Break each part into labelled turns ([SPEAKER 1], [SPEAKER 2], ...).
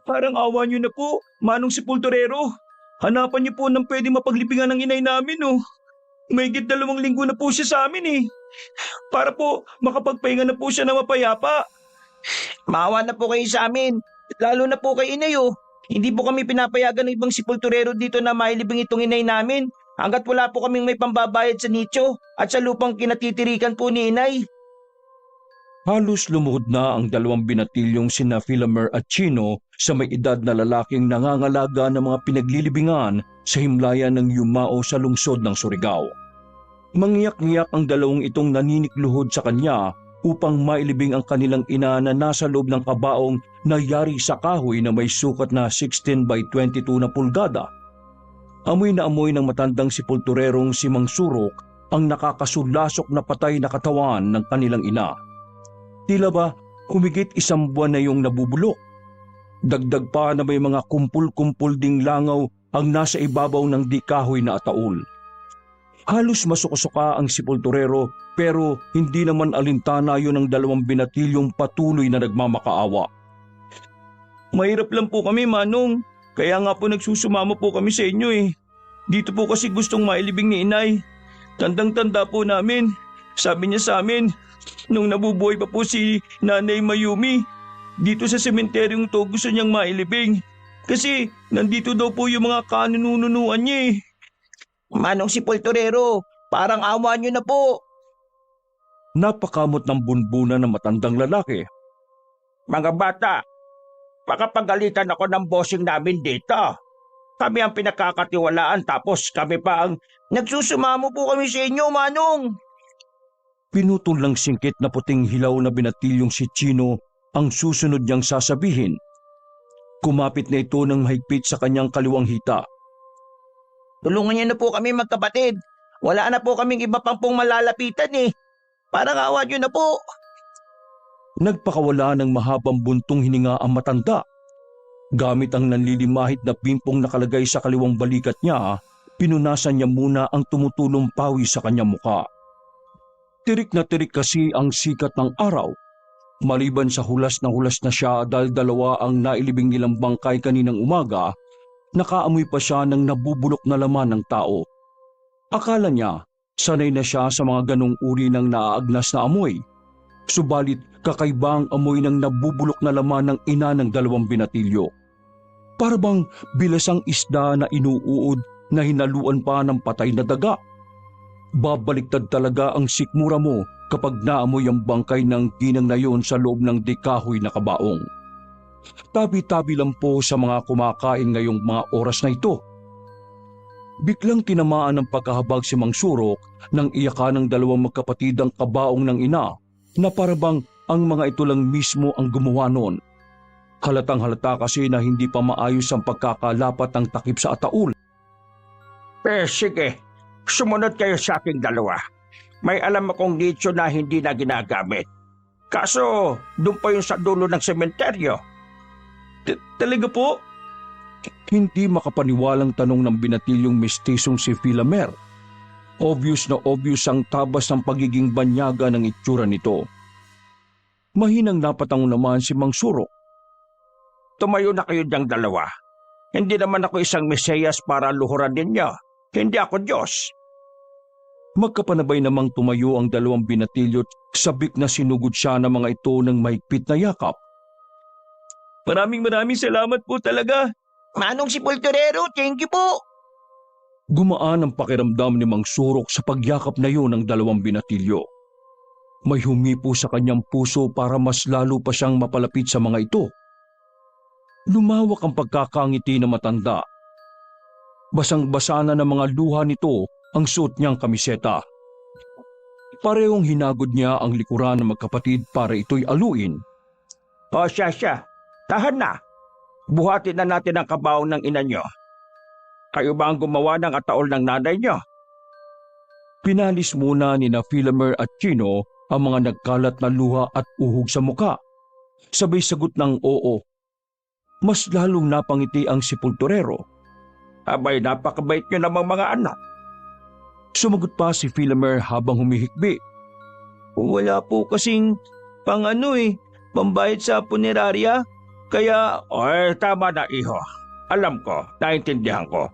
[SPEAKER 1] Parang awa niyo na po, Manong Sepulturero. Hanapan niyo po ng pwede mapaglibingan ng inay namin oh. Mahigit 2 linggo na po siya sa amin eh. Para po makapagpahinga na po siya na mapayapa.
[SPEAKER 2] Maawa na po kayo sa amin, lalo na po kay inay oh. Hindi po kami pinapayagan ng ibang sepulturero dito na mailibing itong inay namin hanggat wala po kaming may pambabayad sa nicho at sa lupang kinatitirikan po ni inay.
[SPEAKER 1] Halos lumuhod na ang 2 binatilyong sina Philomer at Chino sa may edad na lalaking nangangalaga ng mga pinaglilibingan sa himlayan ng Yumao sa lungsod ng Surigao. Mangiyak-ngiyak ang 2 itong naninikluhod sa kanya upang mailibing ang kanilang ina na nasa loob ng kabaong na yari sa kahoy na may sukat na 16 by 22 na pulgada. Amoy na amoy ng matandang sepulturerong si Mang Surok ang nakakasulasok na patay na katawan ng kanilang ina. Tila ba humigit 1 buwan na yung nabubulok. Dagdag pa na may mga kumpul-kumpul ding langaw ang nasa ibabaw ng di kahoy na ataol. Halos masuka-suka ang sepulturero pero hindi naman alintana yun ng 2 binatilyong patuloy na nagmamakaawa. Mahirap lang po kami, Manong. Kaya nga po nagsusumama po kami sa inyo eh. Dito po kasi gustong mailibing ni inay. Tandang-tanda po namin. Sabi niya sa amin, nung nabubuhay pa po si Nanay Mayumi, dito sa sementeryong to gusto niyang mailibing. Kasi nandito daw po yung mga kanununuan niya eh.
[SPEAKER 2] Manong sepulturero, parang awa niyo na po.
[SPEAKER 1] Napakamot ng bunbunan ng matandang lalaki.
[SPEAKER 2] Mga bata, pakapagalitan ako ng bossing namin dito. Kami ang pinakakatiwalaan tapos kami pa ang nagsusumamo po kami sa inyo, Manong.
[SPEAKER 1] Pinutol ng singkit na puting hilaw na binatilyong si Chino ang susunod niyang sasabihin. Kumapit na ito ng mahigpit sa kanyang kaliwang hita.
[SPEAKER 2] Tulungan niyo na po kami magkapatid. Wala na po kaming iba pang pong malalapitan eh. Parang awa niyo na po.
[SPEAKER 1] Nagpakawala ng mahabang buntong hininga ang matanda. Gamit ang nanlilimahit na pimpong nakalagay sa kaliwang balikat niya, pinunasan niya muna ang tumutulong pawis sa kanyang muka. Tirik na tirik kasi ang sikat ng araw. Maliban sa hulas na siya dahil 2 ang nailibing nilang bangkay kaninang umaga, nakaamoy pa siya ng nabubulok na laman ng tao. Akala niya, sanay na siya sa mga ganong uri ng naaagnas na amoy. Subalit kakaiba ang amoy ng nabubulok na laman ng ina ng 2 binatilyo. Para bang bilasang isda na inuuod na hinaluan pa ng patay na daga. Babaliktad talaga ang sikmura mo kapag naamoy ang bangkay ng ginang na yon sa loob ng dikahoy na kabaong. Tabi-tabi lang po sa mga kumakain ngayong mga oras na ito. Biglang tinamaan ng pagkahabag si Mang Surok nang iyakan ng 2 magkapatid ang kabaong ng ina na parabang ang mga ito lang mismo ang gumawa noon. Halatang halata kasi na hindi pa maayos ang pagkakalapat ng takip sa ataul.
[SPEAKER 2] Sige, sumunod kayo sa aking 2. May alam akong nicho na hindi na ginagamit. Kaso, doon pa yung sa dulo ng sementeryo.
[SPEAKER 1] Talaga po? Hindi makapaniwalang tanong ng binatilyong mistisong si Philomer. Obvious na obvious ang tabas ng pagiging banyaga ng itsura nito. Mahinang napatango naman si Mang Surok.
[SPEAKER 2] Tumayo na kayo diyang 2. Hindi naman ako isang mesiyas para luhuran ninyo. Hindi ako Diyos.
[SPEAKER 1] Magkapanabay namang tumayo ang 2 binatilyo at sabik na sinugod siya ng mga ito ng mahigpit na yakap. Maraming salamat po talaga.
[SPEAKER 2] Manong sepulturero, thank you po.
[SPEAKER 1] Gumaan ang pakiramdam ni Mang Surok sa pagyakap na yun ng 2 binatilyo. May humipo sa kanyang puso para mas lalo pa siyang mapalapit sa mga ito. Lumawak ang pagkakangiti na matanda. Basang-basa na ng mga luha nito ang suot niyang kamiseta. Parehong hinagod niya ang likuran ng magkapatid para ito'y aluin.
[SPEAKER 2] O siya, tahan na. Buhatin na natin ang kabaong ng ina nyo. Kayo ba ang gumawa ng ataol ng nanay nyo?
[SPEAKER 1] Pinalis muna ni na Philomer at Chino ang mga nagkalat na luha at uhog sa muka. Sabay sagot ng oo. Mas lalong napangiti ang sepulturero.
[SPEAKER 2] Abay, napakabait nyo namang mga anak.
[SPEAKER 1] Sumagot pa si Philomer habang humihikbi.
[SPEAKER 3] Wala po kasing pambayad sa punerarya.
[SPEAKER 2] Kaya, tama na iho. Alam ko, naintindihan ko.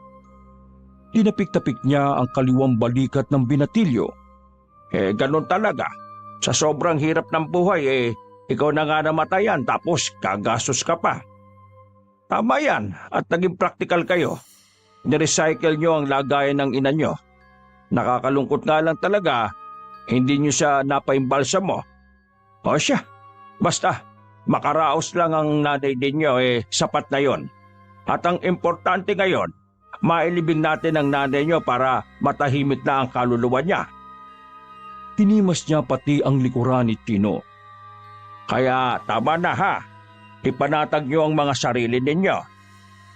[SPEAKER 1] Tinapik-tapik niya ang kaliwang balikat ng binatilyo.
[SPEAKER 2] Ganun talaga. Sa sobrang hirap ng buhay, ikaw na nga namatayan tapos gagastos ka pa. Tama yan at naging practical kayo. Nirecycle nyo ang lagayan ng ina nyo. Nakakalungkot nga lang talaga, hindi nyo siya napaimbalsa mo. O siya, basta makaraos lang ang nanay ninyo, sapat na yon. At ang importante ngayon, mailibing natin ang nanay nyo para matahimik na ang kaluluwa niya.
[SPEAKER 1] Hinimas niya pati ang likuran ni Chino.
[SPEAKER 2] Kaya tama na ha, ipanatag nyo ang mga sarili ninyo.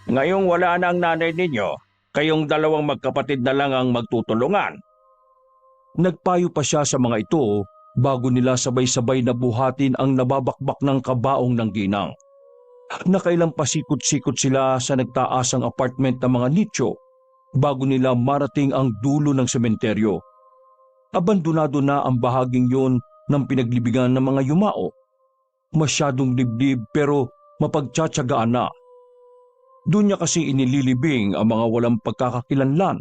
[SPEAKER 2] Ngayong wala na ang nanay ninyo, kayong dalawang magkapatid na lang ang magtutulungan.
[SPEAKER 1] Nagpayo pa siya sa mga ito bago nila sabay-sabay na buhatin ang nababakbak ng kabaong ng ginang. Nakailang pasikot-sikot sila sa nagtaasang apartment ng mga nicho bago nila marating ang dulo ng sementeryo. Abandonado na ang bahaging yun ng pinaglibigan ng mga yumao. Masyadong liblib pero mapagtsatsagaan na. Doon niya kasi inililibing ang mga walang pagkakakilanlan,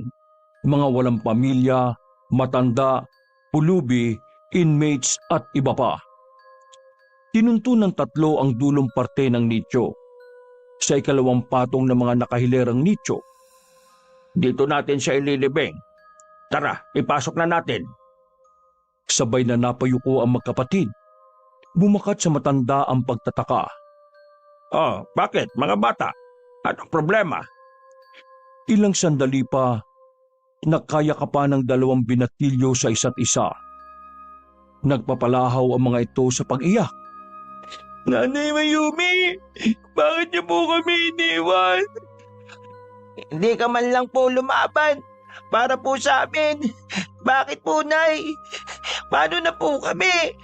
[SPEAKER 1] mga walang pamilya, matanda, pulubi, inmates at iba pa. Tinunto ng tatlo ang dulong parte ng nicho. Sa ikalawang patong ng mga nakahilerang nicho.
[SPEAKER 2] Dito natin siya ililibing. Tara, ipasok na natin.
[SPEAKER 1] Sabay na napayuko ang magkapatid. Bumakat sa matanda ang pagtataka.
[SPEAKER 2] Bakit mga bata? Anong problema?
[SPEAKER 1] Ilang sandali pa, nakayakapan ng dalawang binatilyo sa isa't isa. Nagpapalahaw ang mga ito sa pag-iyak.
[SPEAKER 2] Nanay Mayumi, bakit niyo po kami iniwan? Hindi ka man lang po lumaban para po sa amin. Bakit po, Nay? Paano na po kami?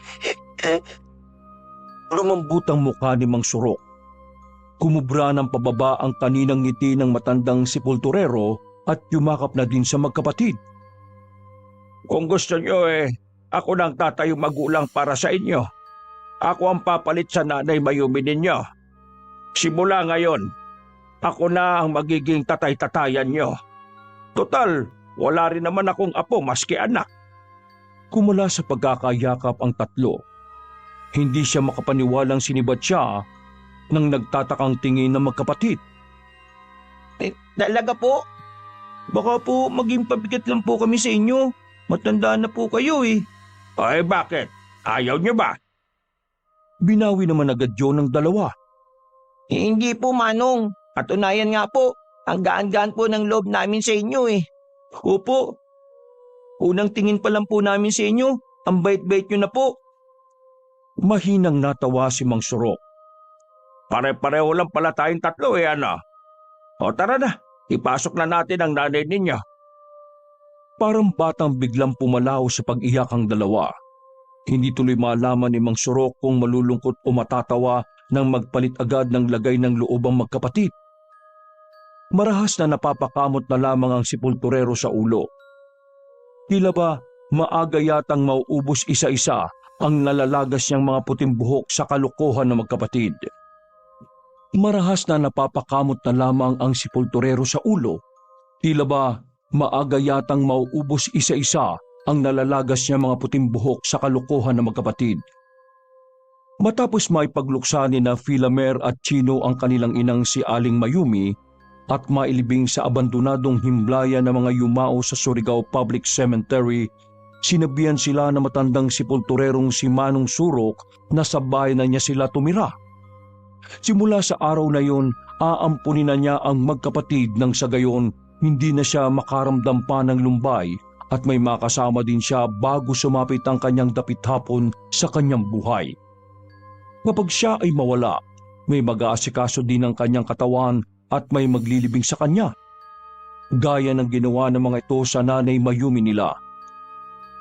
[SPEAKER 1] Lumambut ang mukha ni Mang Surok. Kumubra ng pababa ang kaninang ngiti ng matandang sepulturero at yumakap na din sa magkapatid.
[SPEAKER 2] Kung gusto niyo ako nang tatayong magulang para sa inyo. Ako ang papalit sa nanay Mayumi ninyo. Simula ngayon, ako na ang magiging tatay-tatayan niyo. Total, wala rin naman akong apo maski anak.
[SPEAKER 1] Kumula sa pagkakayakap ang tatlo. Hindi siya makapaniwalang sinibat siya nang nagtatakang tingin ng magkapatid.
[SPEAKER 2] Talaga po? Baka po maging pabigat lang po kami sa inyo. Matanda na po kayo bakit? Ayaw niyo ba?
[SPEAKER 1] Binawi naman agad yun ng dalawa.
[SPEAKER 2] Hindi po, Manong. Katunayan nga po, ang gaan-gaan po ng loob namin sa inyo Opo. Unang tingin pa lang po namin sa inyo, ang bait-bait nyo na po.
[SPEAKER 1] Mahinang natawa si Mang Surok.
[SPEAKER 2] Pare-pareho lang pala tayong tatlo ano? O tara na, ipasok na natin ang nanay ninyo.
[SPEAKER 1] Parang batang biglang pumalaw sa pag-iyak ang dalawa. Hindi tuloy malaman ni Mang Surok kung malulungkot o matatawa nang magpalit agad ng lagay ng loob ang magkapatid. Marahas na napapakamot na lamang ang sepulturero sa ulo. Tila ba maaga yatang mauubos isa-isa ang nalalagas niyang mga puting buhok sa kalokohan ng magkapatid. Marahas na napapakamot na lamang ang sepulturero sa ulo. Tila ba maaga yatang mauubos isa-isa ang nalalagas niya mga puting buhok sa kalokohan ng magkapatid. Matapos maipagluksa ni na Philamer at Chino ang kanilang inang si Aling Mayumi at mailibing sa abandonadong himlayan ng mga yumao sa Surigao Public Cemetery, sinabihan sila na matandang sepulturerong si Manong Surok na sa bahay na niya sila tumira. Simula sa araw na yon, aampunin na niya ang magkapatid nang sa gayon hindi na siya makaramdam pa ng lumbay at may makasama din siya bago sumapit ang kanyang dapit hapon sa kanyang buhay. Kapag siya ay mawala, may mag-aasikaso din ang kanyang katawan at may maglilibing sa kanya. Gaya ng ginawa ng mga ito sa nanay Mayumi nila.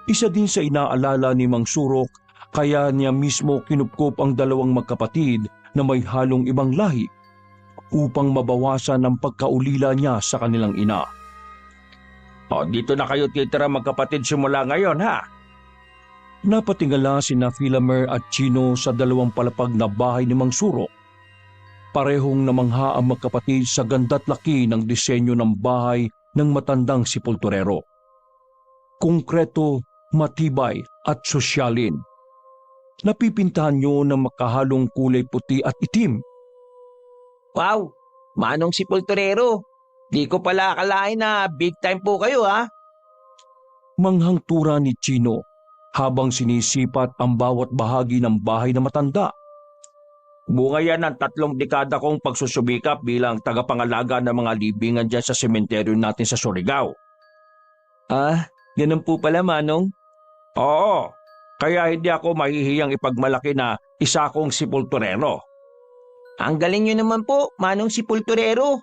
[SPEAKER 1] Isa din sa inaalala ni Mang Surok kaya niya mismo kinupkop ang dalawang magkapatid na may halong ibang lahi upang mabawasan ang pagkaulila niya sa kanilang ina.
[SPEAKER 2] Dito na kayo titira magkapatid simula ngayon ha?
[SPEAKER 1] Napatingala si na Philamer at Chino sa dalawang palapag na bahay ni Mang Surok. Parehong namangha ang magkapatid sa ganda't laki ng disenyo ng bahay ng matandang sepulturero. Konkreto, matibay at sosyalin. Napipintahan nyo ng makahalong kulay puti at itim.
[SPEAKER 2] Wow, Manong Sepulturero. Di ko pala akalain na big time po kayo ha.
[SPEAKER 1] Manghangtura ni Chino habang sinisipat ang bawat bahagi ng bahay na matanda.
[SPEAKER 2] Bunga yan ng 3 dekada kong pagsusubikap bilang tagapangalaga ng mga libingan dyan sa sementeryo natin sa Surigao. Ah, ganun po pala Manong? Oo, kaya hindi ako mahihiyang ipagmalaki na isa akong sepulturero. Ang galing nyo naman po, Manong Sepulturero.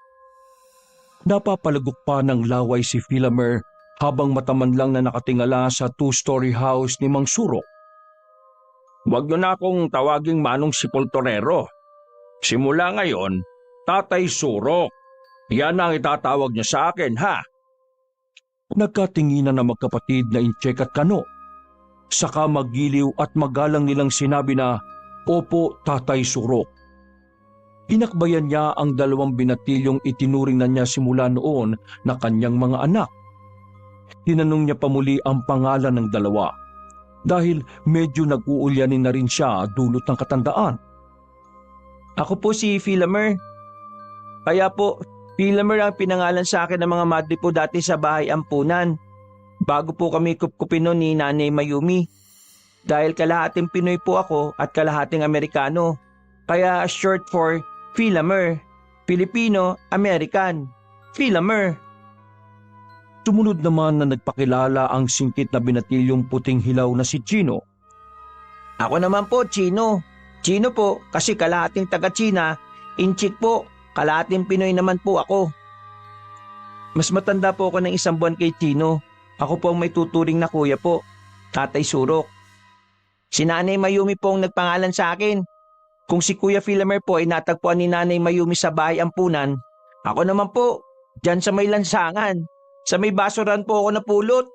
[SPEAKER 1] Napapalagok pa ng laway si Philamer habang mataman lang na nakatingala sa 2-story house ni Mang Surok.
[SPEAKER 2] Huwag nyo na akong tawaging Manong Sepulturero. Simula ngayon, Tatay Surok. Yan ang itatawag nyo sa akin, ha?
[SPEAKER 1] Nagkatinginan na magkapatid na Inchek at Kano. Saka magiliw at magalang nilang sinabi na, "Opo, Tatay Surok." Inakbayan niya ang 2 binatilyong itinuring na niya simula noon na kanyang mga anak. Tinanong niya pa muli ang pangalan ng 2 dahil medyo nag-uulyanin na rin siya dulot ng katandaan.
[SPEAKER 2] Ako po si Philamer. Kaya po, Philamer ang pinangalan sa akin ng mga madre po dati sa bahay ampunan. Bago po kami kupkupin noon ni Nanay Mayumi. Dahil kalahating Pinoy po ako at kalahating Amerikano. Kaya short for Philamer. Filipino-American. Philamer.
[SPEAKER 1] Sumunod naman na nagpakilala ang singkit na binatilyong puting hilaw na si Chino.
[SPEAKER 2] Ako naman po, Chino. Chino po kasi kalahating taga-China. Inchik po, kalahating Pinoy naman po ako. Mas matanda po ako ng 1 buwan kay Chino. Ako po ang may tuturing na kuya po, Tatay Surok. Si Nanay Mayumi po ang nagpangalan sa akin. Kung si Kuya Philamer po ay natagpuan ni Nanay Mayumi sa bahay ampunan, ako naman po, dyan sa may lansangan. Sa may basuran po ako napulot.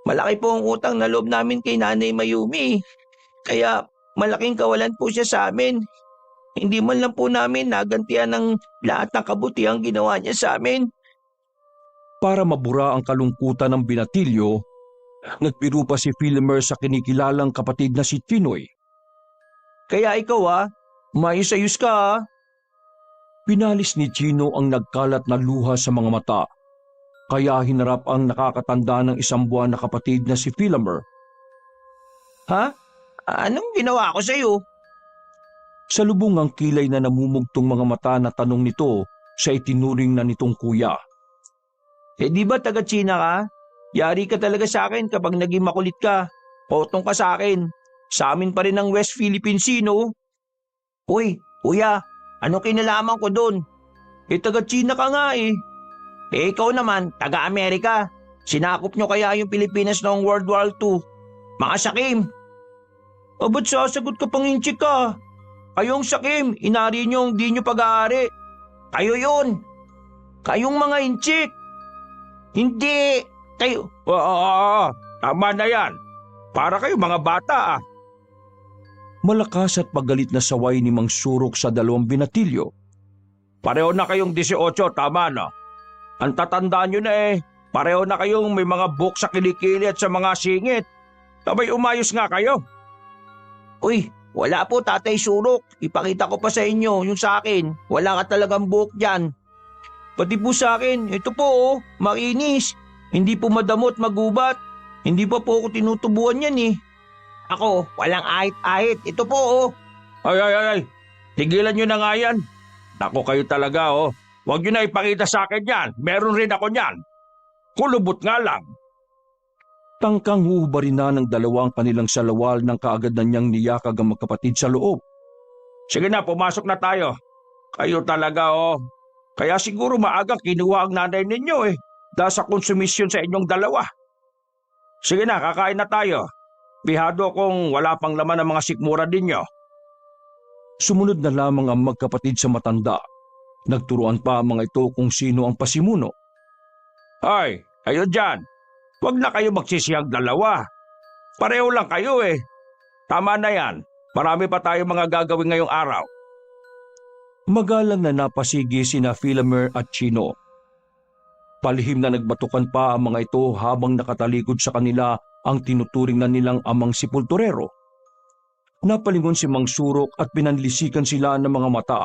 [SPEAKER 2] Malaki po ang utang na loob namin kay Nanay Mayumi. Kaya malaking kawalan po siya sa amin. Hindi man lang po namin nagantian ng lahat ng kabutihang ginawa niya sa amin.
[SPEAKER 1] Para mabura ang kalungkutan ng binatilyo, nagbiru pa si Philamer sa kinikilalang kapatid na si Chinoy.
[SPEAKER 2] Kaya ikaw mayos-ayos ka .
[SPEAKER 1] Pinalis ni Chino ang nagkalat na luha sa mga mata, kaya hinarap ang nakakatanda ng 1 buwan na kapatid na si Philamer.
[SPEAKER 2] Ha? Anong ginawa ko sa'yo?
[SPEAKER 1] Sa lubong ang kilay na namumugtong mga mata na tanong nito sa itinuring na nitong kuya.
[SPEAKER 2] Di ba taga-China ka? Yari ka talaga sa akin kapag naging makulit ka. Potong ka sa akin. Sa amin pa rin ang West Philippine Sea, no? Uy, kuya, ano kinalaman ko doon? Taga-China ka nga eh. Ikaw naman, taga-Amerika. Sinakop nyo kaya yung Pilipinas noong World War II. Mga sakim. Ba't sasagot ka pang inchik ka? Kayong sakim, inari nyo di nyo pag-aari. Kayo yun. Kayong mga inchik. Hindi. Kayo. Tama na yan. Para kayo mga bata .
[SPEAKER 1] Malakas at pagalit na saway ni Mang Surok sa 2 binatilyo.
[SPEAKER 2] Pareho na kayong 18, tama na. Ang tatandaan nyo na pareho na kayong may mga buhok sa kilikili at sa mga singit. Sabay umayos nga kayo. Uy, wala po Tatay Surok. Ipakita ko pa sa inyo yung sa akin. Wala ka talagang buhok dyan. Pati po sa akin, ito po makinis. Hindi po madamot, magubat. Hindi pa po ako tinutubuan yan . Ako, walang ahit-ahit. Ito po Ay. Tigilan nyo na nga yan. Nako kayo talaga Huwag nyo na ipakita sa akin yan. Meron rin ako yan. Kulubot nga lang.
[SPEAKER 1] Tangkang huhubarin na ng 2 kanilang salawal nang kaagad na niyang niyakag ang magkapatid sa loob.
[SPEAKER 2] Sige na, pumasok na tayo. Kayo talaga Kaya siguro maagang kinuha ang nanay ninyo dahil sa konsumisyon sa inyong 2. Sige na, kakain na tayo. Bihado kung wala pang laman ang mga sikmura ninyo.
[SPEAKER 1] Sumunod na lamang ang magkapatid sa matanda. Nagturuan pa ang mga ito kung sino ang pasimuno.
[SPEAKER 2] Hoy, kayo dyan. Huwag na kayo magsisiyang 2. Pareho lang kayo Tama na yan. Marami pa tayo mga gagawin ngayong araw.
[SPEAKER 1] Magalang na napasigi sina Philomer at Chino. Palihim na nagbatukan pa ang mga ito habang nakatalikod sa kanila ang tinuturing na nilang amang sepulturero. Napalingon si Mang Surok at pinanlisikan sila ng mga mata.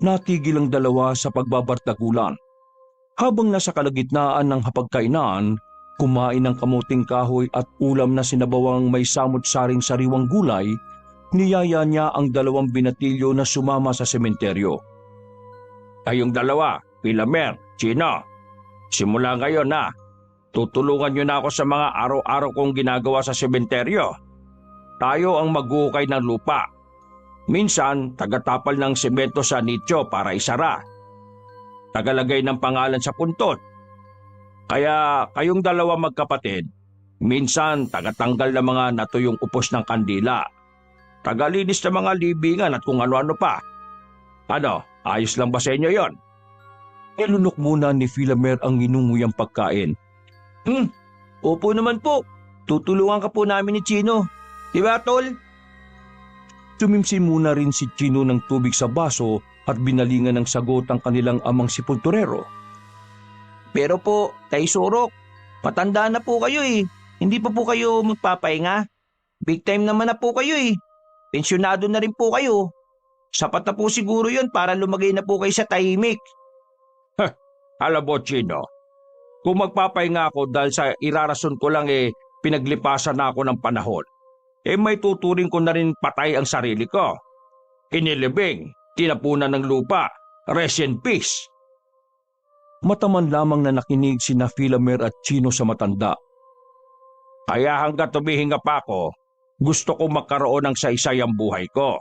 [SPEAKER 1] Natigil ang dalawa sa pagbabardagulan. Habang nasa kalagitnaan ng hapagkainan, kumain ng kamuting kahoy at ulam na sinabawang may samot-saring sariwang gulay, niyaya niya ang dalawang binatilyo na sumama sa sementeryo. Kayong dalawa, Philomer, Chino, simula ngayon na, tutulungan niyo na ako sa mga araw-araw kong ginagawa sa sementeryo. Tayo ang mag-uukay ng lupa. Minsan, tagatapal ng semento sa nicho para isara. Tagalagay ng pangalan sa puntot. Kaya kayong dalawa magkapatid, minsan tagatanggal ng mga natuyong upos ng kandila. Tagalinis ng mga libingan at kung ano-ano pa. Ano, ayos lang ba sa inyo yon? Nilunok muna ni Philomer ang inunguyang pagkain.
[SPEAKER 2] Opo naman po. Tutulungan ka po namin ni Chino. Diba, Tol?
[SPEAKER 1] Tumimsi muna rin si Chino ng tubig sa baso at binalingan ng sagot ang kanilang amang sepulturero.
[SPEAKER 2] Pero po, Tay Surok, matanda na po kayo eh. Hindi pa po kayo magpapahinga. Big time naman na po kayo eh. Pensyonado na rin po kayo. Sapat na po siguro yon para lumagay na po kayo sa tahimik.
[SPEAKER 1] Alam mo, Chino, kung magpapahinga ako dahil sa irarason ko lang pinaglipasan na ako ng panahon, may tuturing ko na rin patay ang sarili ko. Inilibing, tinapunan ng lupa, rest in peace. Mataman lamang na nakinig sina Philomer at Chino sa matanda. Kaya hanggat tumihinga pa ako, gusto ko magkaroon ng saysay ang buhay ko.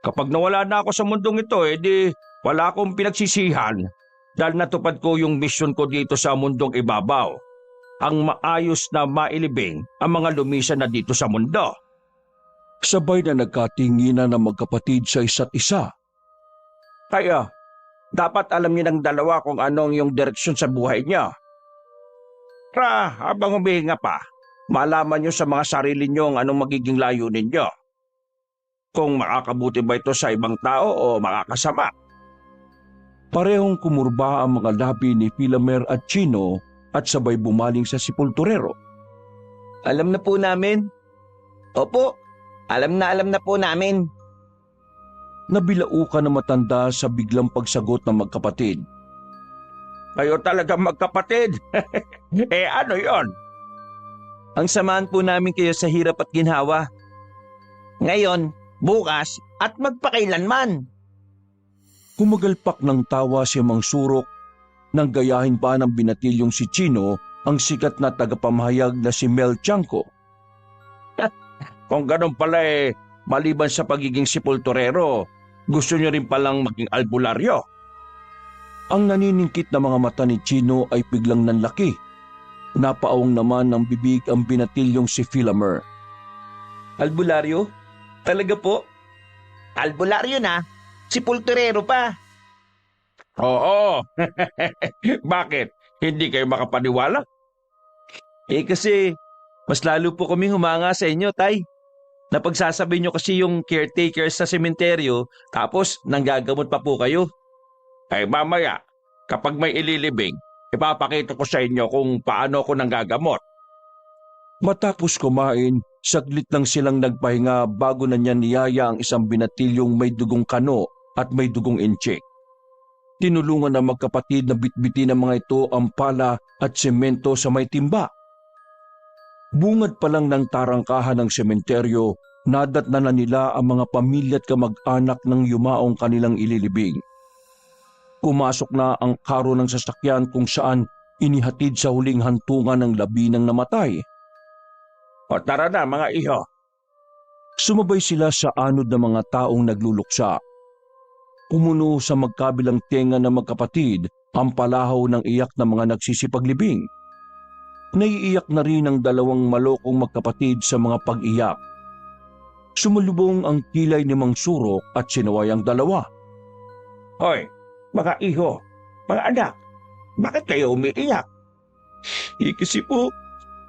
[SPEAKER 1] Kapag nawala na ako sa mundong ito, di wala akong pinagsisihan dahil natupad ko yung mission ko dito sa mundong ibabaw. Ang maayos na mailibing ang mga lumisan na dito sa mundo. Sabay na nagkatinginan ng magkapatid sa isa't isa. Kaya, dapat alam niyo ng dalawa kung anong yung direksyon sa buhay niyo. Habang humihinga pa, malaman niyo sa mga sarili niyo anong magiging layunin niyo. Kung makakabuti ba ito sa ibang tao o makakasama. Parehong kumurba ang mga labi ni Philomer at Chino at sabay bumaling sa sepulturero.
[SPEAKER 2] Alam na po namin. Opo, alam na po namin.
[SPEAKER 1] Nabilaukan na matanda sa biglang pagsagot ng magkapatid. Kayo talaga magkapatid? Ano yon?
[SPEAKER 2] Ang samahan po namin kayo sa hirap at ginhawa. Ngayon, bukas at magpakailanman.
[SPEAKER 1] Kumagalpak ng tawa si Mang Surok nang gayahin pa ng binatilyong si Chino ang sikat na tagapamahayag na si Mel Chanco. Kung ganun pala maliban sa pagiging sepulturero, gusto niyo rin palang maging albularyo. Ang naniningkit na mga mata ni Chino ay biglang nanlaki. Napaawang naman ng bibig ang binatilyong si Philomer.
[SPEAKER 2] Albularyo? Talaga po? Albularyo na? Sepulturero pa?
[SPEAKER 1] Oo. Bakit? Hindi kayo makapaniwala?
[SPEAKER 2] Kasi mas lalo po kaming humanga sa inyo, Tay. Napagsasabi nyo kasi yung caretaker sa sementeryo tapos nanggagamot pa po kayo.
[SPEAKER 1] Mamaya, kapag may ililibing, ipapakita ko sa inyo kung paano ako nanggagamot. Matapos kumain, saglit lang silang nagpahinga bago na niya niyaya ang isang binatilyong may dugong kano at may dugong inchik. Tinulungan ng magkapatid na bitbitin ng mga ito ang pala at semento sa may timba. Bungad pa lang ng tarangkahan ng sementeryo, nadatnan na nila ang mga pamilya at kamag-anak ng yumaong kanilang ililibing. Pumasok na ang karo ng sasakyan kung saan inihatid sa huling hantungan ng labi ng namatay. O tara na mga iho. Sumabay sila sa anod ng mga taong nagluluksa. Pumuno sa magkabilang tenga ng magkapatid ang palahaw ng iyak ng mga nagsisipaglibing. Naiiyak na rin ang dalawang malokong magkapatid sa mga pag-iyak. Sumalubong ang kilay ni Mang Surok at sinaway ang dalawa. Hoy, mga iho, mga anak, bakit kayo umiiyak?
[SPEAKER 2] Kasi po,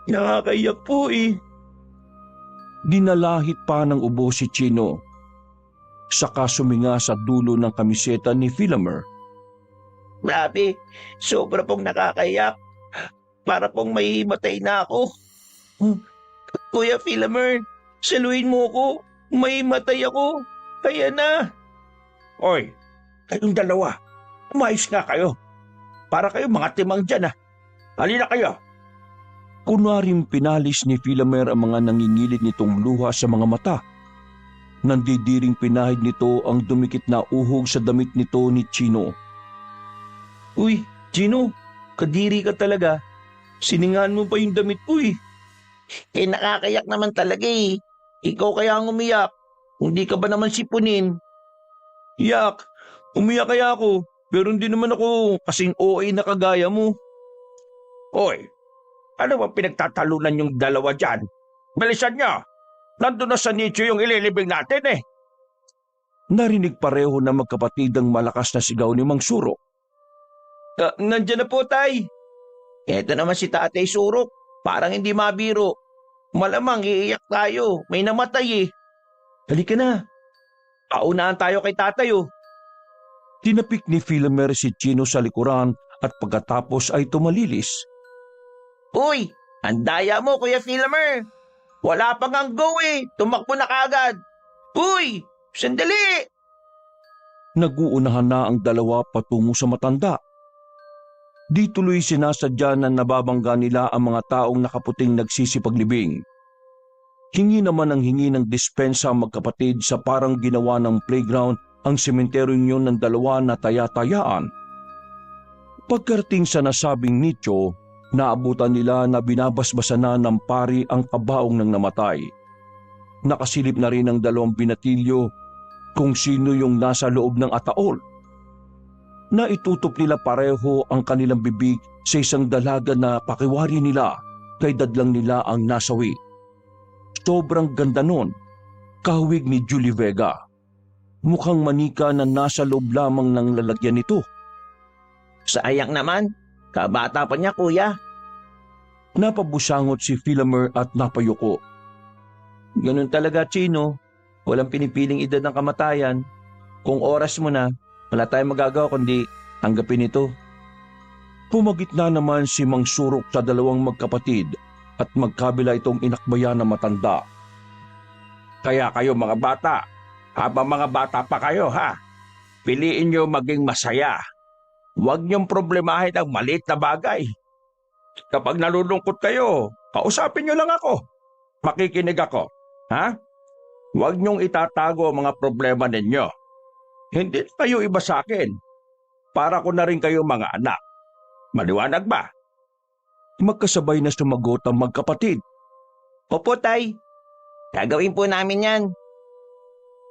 [SPEAKER 2] nakakaiyak po eh.
[SPEAKER 1] Dinalahit pa ng ubo si Chino. Saka suminga sa dulo ng kamiseta ni Philomer.
[SPEAKER 2] Grabe, sobra pong nakakayak. Para pong may matay na ako. Kuya Philomer, saluhin mo ko. May matay ako. Kaya na. Oy, kayong dalawa. Umayos nga kayo. Para kayo mga timang dyan Halina kayo.
[SPEAKER 1] Kunwaring pinalis ni Philomer ang mga nangingilid nitong luha sa mga mata. Nandidiring pinahid nito ang dumikit na uhog sa damit nito ni Chino.
[SPEAKER 2] Uy, Gino, kadiri ka talaga. Siningan mo pa yung damit ko nakakayak naman talaga Ikaw kaya ang umiyak. Kung di ka ba naman sipunin? Yak, umiyak kaya ako. Pero hindi naman ako kasing OA na kagaya mo. Oy, ano bang pinagtatalunan yung dalawa dyan? Bilisan niyo! Nandun na sa nicho yung ililibing natin
[SPEAKER 1] Narinig pareho na magkapatid ang malakas na sigaw ni Mang Surok.
[SPEAKER 2] Nandiyan na po, Tay. Eto naman si Tatay Surok. Parang hindi mabiro. Malamang iiyak tayo. May namatay Halika na. Paunahan tayo kay Tatay
[SPEAKER 1] Tinapik ni Philomer si Chino sa likuran at pagkatapos ay tumalilis.
[SPEAKER 2] Uy, ang daya mo, Kuya Philomer. Wala pang ang go Tumakbo na kagad. Uy, sandali.
[SPEAKER 1] Naguunahan na ang dalawa patungo sa matanda. Di tuloy sinasadya na nababangga nila ang mga taong nakaputing nagsisipaglibing. Hingi naman ang hingi ng dispensa ang magkapatid sa parang ginawa ng playground ang sementeryong yun ng dalawa na taya-tayaan. Pagkarating sa nasabing nicho, naabutan nila na binabasbasan na ng pari ang kabaong ng namatay. Nakasilip na rin ang dalawang binatilyo kung sino yung nasa loob ng ataol. Naitutop nila pareho ang kanilang bibig sa isang dalaga na pakiwari nila kay dadlang nila ang nasawi. Sobrang ganda nun, kahawig ni Julie Vega. Mukhang manika na nasa loob lamang ng lalagyan nito.
[SPEAKER 2] Sayang naman, kabata pa niya, Kuya.
[SPEAKER 1] Napabusangot si Philomer at napayuko.
[SPEAKER 2] Ganun talaga, Chino. Walang pinipiling edad ng kamatayan. Kung oras mo na, wala tayong magagawa kundi tanggapin ito.
[SPEAKER 1] Pumagitna naman si Mang Surok sa dalawang magkapatid at magkabila itong inakbayan na matanda.
[SPEAKER 2] Kaya kayo mga bata, habang mga bata pa kayo piliin nyo maging masaya. Huwag niyong problemahin ang maliit na bagay. Kapag nalulungkot kayo, kausapin nyo lang ako. Makikinig ako. Huwag niyong itatago ang mga problema ninyo. Hindi kayo iba sa akin. Para ko na rin kayo mga anak. Maliwanag ba?
[SPEAKER 1] Magkasabay na sumagot ang magkapatid.
[SPEAKER 2] Opo, Tay. Gagawin po namin yan.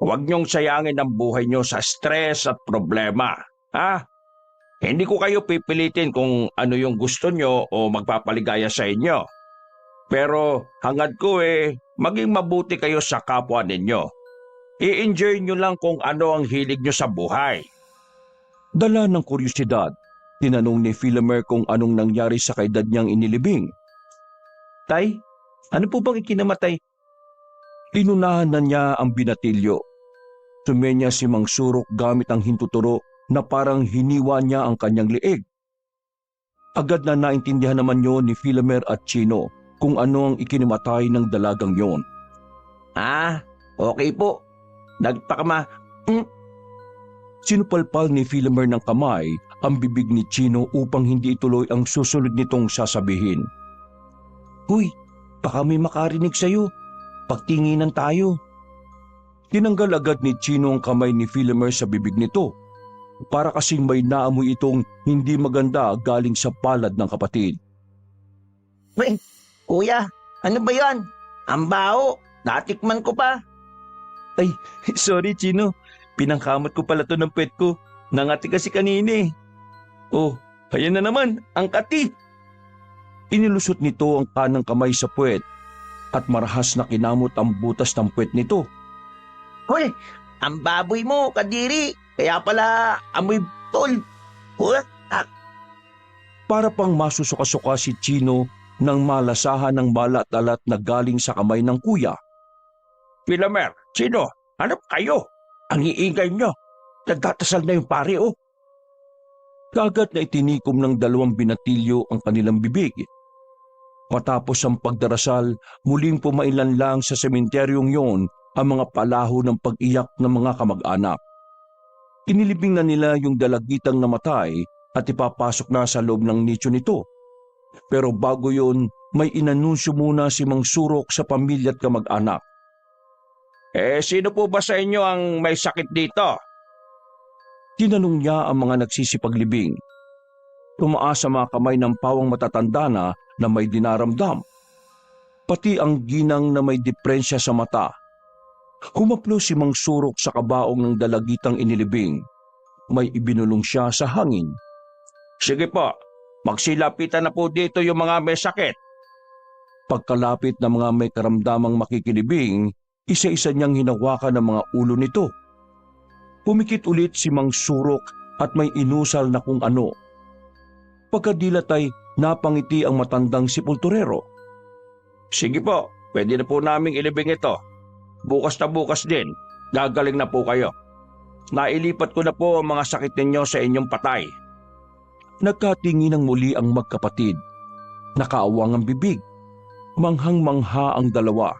[SPEAKER 2] Huwag niyong sayangin ang buhay niyo sa stress at problema. Hindi ko kayo pipilitin kung ano yung gusto niyo o magpapaligaya sa inyo. Pero hangad ko maging mabuti kayo sa kapwa ninyo. I-enjoy nyo lang kung ano ang hilig nyo sa buhay.
[SPEAKER 1] Dala ng kuryosidad, tinanong ni Philomer kung anong nangyari sa kaedad niyang inilibing.
[SPEAKER 2] Tay, ano po bang ikinamatay?
[SPEAKER 1] Inunahan na niya ang binatilyo. Tumenya si Mang Surok gamit ang hintuturo na parang hiniwa niya ang kanyang liig. Agad na naintindihan naman yon ni Philomer at Chino kung ano ang ikinimatay ng dalagang yon.
[SPEAKER 2] Okay po. Nagpakama.
[SPEAKER 1] Sinupalpal ni Philomer ng kamay ang bibig ni Chino upang hindi ituloy ang susunod nitong sasabihin.
[SPEAKER 2] Huy, baka may makarinig sa'yo. Pagtinginan tayo.
[SPEAKER 1] Tinanggal agad ni Chino ang kamay ni Philomer sa bibig nito. Para kasing may naamoy itong hindi maganda galing sa palad ng kapatid.
[SPEAKER 2] Kuya, ano ba yan? Ang baho. Natikman ko pa. Ay, sorry Chino. Pinangkamot ko pala to ng pet ko. Nangati kasi kanina Oh, ayan na naman, ang kati.
[SPEAKER 1] Inilusot nito ang kanang kamay sa puwet at marahas na kinamot ang butas ng puwet nito.
[SPEAKER 2] Hoy, ang baboy mo, kadiri. Kaya pala amoy tol.
[SPEAKER 1] Para pang masusuka-suka si Chino nang malasahan ng malat-alat na galing sa kamay ng kuya.
[SPEAKER 2] Philomer, Chino, ano kayo? Ang iingay nyo. Nagtatasal na yung pare oh.
[SPEAKER 1] Kaagad na itinikom ng dalawang binatilyo ang kanilang bibig. Matapos ang pagdarasal, muling pumailan lang sa sementeryong yon ang mga palaho ng pag-iyak ng mga kamag-anak. Inilibing na nila yung dalagitang namatay at ipapasok na sa loob ng nicho nito. Pero bago yon, may inanunsyo muna si Mang Surok sa pamilya at kamag-anak.
[SPEAKER 2] Sino po ba sa inyo ang may sakit dito?
[SPEAKER 1] Tinanong niya ang mga nagsisipaglibing. Tumaas sa mga kamay ng pawang matatanda na may dinaramdam. Pati ang ginang na may deprensya sa mata. Humaplo si Mang Surok sa kabaong ng dalagitang inilibing. May ibinulong siya sa hangin.
[SPEAKER 2] Sige po, magsilapitan na po dito yung mga may sakit.
[SPEAKER 1] Pagkalapit ng mga may karamdamang makikilibing, isa-isa niyang hinawakan ang mga ulo nito. Pumikit ulit si Mang Surok at may inusal na kung ano. Pagkadilat ay napangiti ang matandang sepulturero.
[SPEAKER 2] Sige po, pwede na po naming ilibing ito. Bukas na bukas din, gagaling na po kayo. Nailipat ko na po ang mga sakit ninyo sa inyong patay.
[SPEAKER 1] Nagkatingin ng muli ang magkapatid. Nakaawang ang bibig. Manghang-mangha ang dalawa.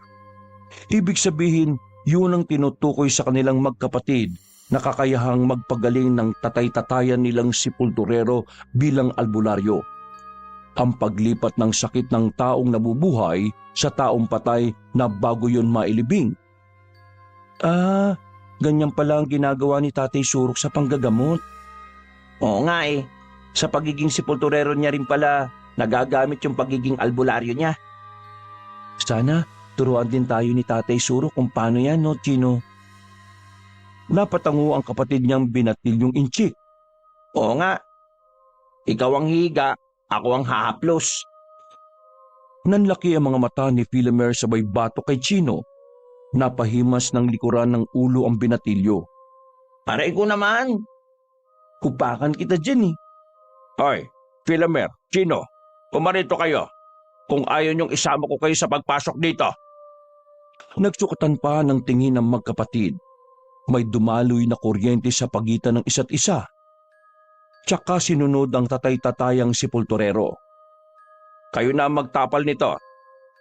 [SPEAKER 1] Ibig sabihin, yun ang tinutukoy sa kanilang magkapatid na kakayahang magpagaling ng tatay-tatayan nilang sepulturero bilang albularyo. Ang paglipat ng sakit ng taong nabubuhay sa taong patay na bago yun mailibing. Ganyan pala ang ginagawa ni Tatay Surok sa panggagamot.
[SPEAKER 2] Oo nga eh, sa pagiging sepulturero niya rin pala, nagagamit yung pagiging albularyo niya.
[SPEAKER 1] Sana turuan din tayo ni Tatay Surok kung paano yan, no, Chino? Napatango ang kapatid niyang binatilyong inchik.
[SPEAKER 2] Oo nga, ikaw ang higa, ako ang hahaplos.
[SPEAKER 1] Nanlaki ang mga mata ni Philomer sabay bato kay Chino. Napahimas ng likuran ng ulo ang binatilyo.
[SPEAKER 2] Aray ko naman.
[SPEAKER 1] Kupakan kita dyan eh.
[SPEAKER 2] Hoy, Philomer, Chino, pumarito kayo. Kung ayaw niyong isama ko kayo sa pagpasok dito.
[SPEAKER 1] Nagsukatan pa ng tingin ng magkapatid. May dumaloy na kuryente sa pagitan ng isa't isa. Tsaka sinunod ang tatay-tatayang sepulturero.
[SPEAKER 2] Kayo na ang magtapal nito.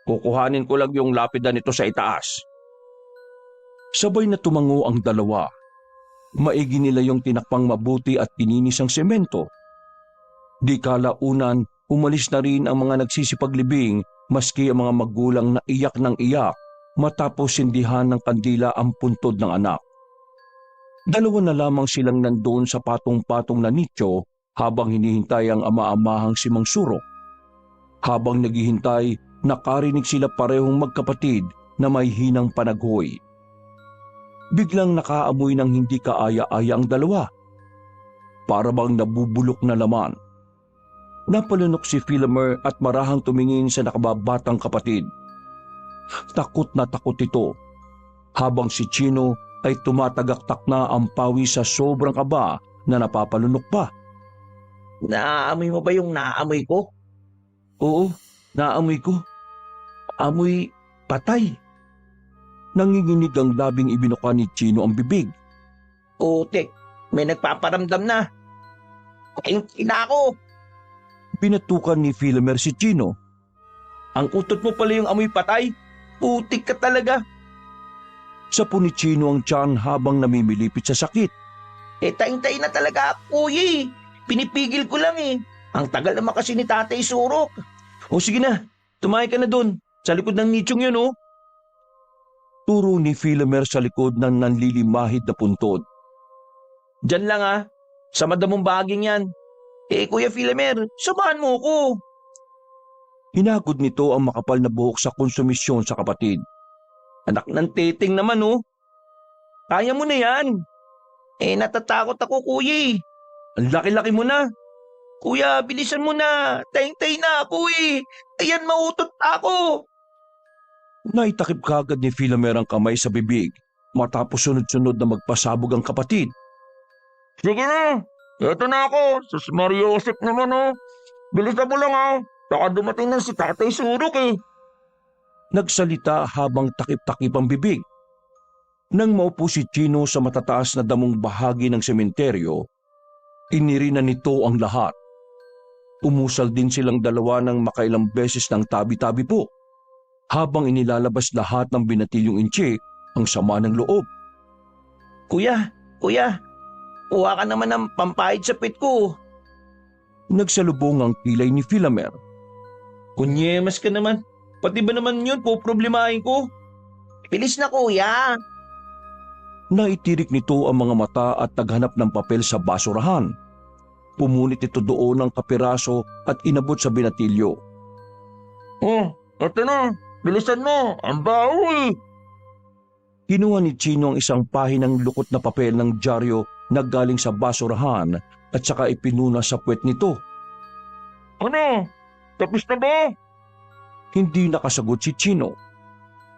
[SPEAKER 2] Kukuhanin ko lang yung lapida nito sa itaas.
[SPEAKER 1] Sabay na tumango ang dalawa. Maigi nila yung tinakpang mabuti at pininis ang semento. Di kalaunan, umalis na rin ang mga nagsisipaglibing maski ang mga magulang na iyak ng iyak matapos sindihan ng kandila ang puntod ng anak. Dalawa na lamang silang nandoon sa patong-patong na nicho habang hinihintay ang ama-amahang si Mang Surok. Habang naghihintay, nakarinig sila parehong magkapatid na may hinang panaghoy. Biglang nakaamoy ng hindi kaaya-aya ang dalawa. Para bang nabubulok na laman. Napalunok si Philomer at marahang tumingin sa nakababatang kapatid. Takot na takot ito, habang si Chino ay tumatagaktak na ang pawi sa sobrang kaba na napapalunok pa.
[SPEAKER 2] Naaamoy mo ba yung naaamoy ko?
[SPEAKER 1] Oo, naamoy ko. Amoy patay. Nanginginig ang labing ibinuka ni Chino ang bibig.
[SPEAKER 2] Utik, may nagpaparamdam na. Ina ako.
[SPEAKER 1] Pinatukan ni Philomer si Chino.
[SPEAKER 2] Ang utot mo pala yung amoy patay. Putik ka talaga.
[SPEAKER 1] Sapo ni Chino ang tiyan habang namimilipit sa sakit.
[SPEAKER 2] Taing-taing na talaga ako, kuya. Pinipigil ko lang eh. Ang tagal naman kasi ni Tatay Surok. O sige na, tumayo ka na dun. Sa likod ng nichong yun, oh.
[SPEAKER 1] Turo ni Philomer sa likod ng nanlilimahid na puntod.
[SPEAKER 2] Diyan lang ah, sa madamong baging yan. Kuya Philomer, samahan mo ko.
[SPEAKER 1] Hinagod nito ang makapal na buhok sa konsumisyon sa kapatid.
[SPEAKER 2] Anak ng titing naman oh. Kaya mo na yan. Natatakot ako kuya. Ang laki-laki mo na. Kuya, bilisan mo na. Tay-tay na ako eh. Ayan, mautot ako.
[SPEAKER 1] Naitakip kagad ni Philomer ang kamay sa bibig matapos sunod-sunod na magpasabog ang kapatid.
[SPEAKER 2] Sige na. Eto na ako. Sus Mariosep naman oh. Bilisan mo lang ah. Baka dumating na si Tatay Surok eh.
[SPEAKER 1] Nagsalita habang takip-takip ang bibig. Nang maupo si Chino sa matataas na damong bahagi ng sementeryo, inirina nito ang lahat. Umusal din silang dalawa ng makailang beses ng tabi-tabi po, habang inilalabas lahat ng binatilyong inche ang sama ng loob.
[SPEAKER 2] Kuya, kuha ka naman ng pampahid sa pit ko.
[SPEAKER 1] Nagsalubong ang kilay ni Philomer.
[SPEAKER 2] Kunyemas ka naman. Pati ba naman yun problemahin ko? Bilis na kuya.
[SPEAKER 1] Naitirik nito ang mga mata at naghanap ng papel sa basurahan. Pumunit ito doon ng kapiraso at inabot sa binatilyo.
[SPEAKER 2] Oh, ito na. Bilisan mo. Ang baho eh.
[SPEAKER 1] Kinuha ni Chino ang isang pahinang lukot na papel ng dyaryo na galing sa basurahan at saka ipinuna sa puwet nito.
[SPEAKER 2] Ano? Tapos na ba?
[SPEAKER 1] Hindi nakasagot si Chino.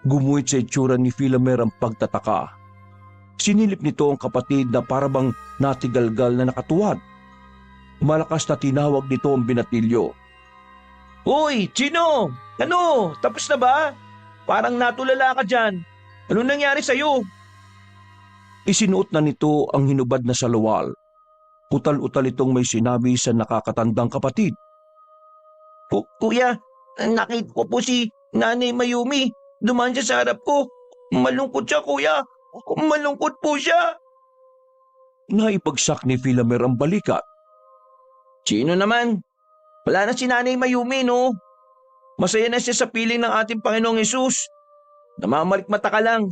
[SPEAKER 1] Gumuhit sa itsura ni Philomer ang pagtataka. Sinilip nito ang kapatid na parabang natigalgal na nakatuwad. Malakas na tinawag nito ang binatilyo.
[SPEAKER 2] Uy, Chino! Ano? Tapos na ba? Parang natulala ka dyan. Ano nangyari sa'yo?
[SPEAKER 1] Isinuot na nito ang hinubad na salawal. Utal-utal itong may sinabi sa nakakatandang kapatid.
[SPEAKER 2] Kuya, nakita ko po si Nanay Mayumi. Dumaan siya sa harap ko. Malungkot siya, kuya. Malungkot po siya.
[SPEAKER 1] Naipagsak ni Philomer ang balikat.
[SPEAKER 2] Sino naman? Wala na si Nanay Mayumi, no? Masaya na siya sa piling ng ating Panginoong Hesus. Namamalikmata ka lang.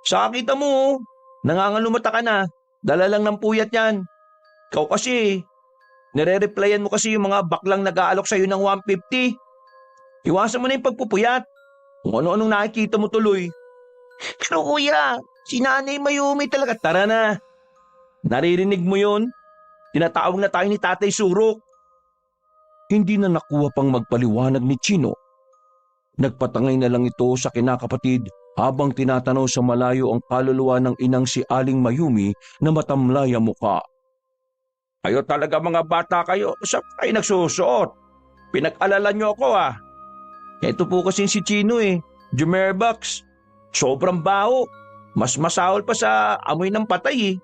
[SPEAKER 2] Saka kita mo, nangangalumata ka na. Dala lang ng puyat yan. Ikaw kasi, nire-replyan mo kasi yung mga baklang nag-aalok sa'yo ng 150. Iwasan mo na yung pagpupuyat. Kung ano-anong nakikita mo tuloy. Pero kuya, si Nanay Mayumi talaga. Tara na. Naririnig mo yun? Tinatawag na tayo ni Tatay Surok.
[SPEAKER 1] Hindi na nakuha pang magpaliwanag ni Chino. Nagpatangay na lang ito sa kinakapatid habang tinatanaw sa malayo ang kaluluwa ng inang si Aling Mayumi na matamlay ang muka.
[SPEAKER 2] Kayo talaga mga bata kayo. Saan kayo nagsusuot? Pinag-alala niyo ako ah. Ito po kasing si Chino eh. Jumerbox. Sobrang baho. Mas masahol pa sa amoy ng patay eh.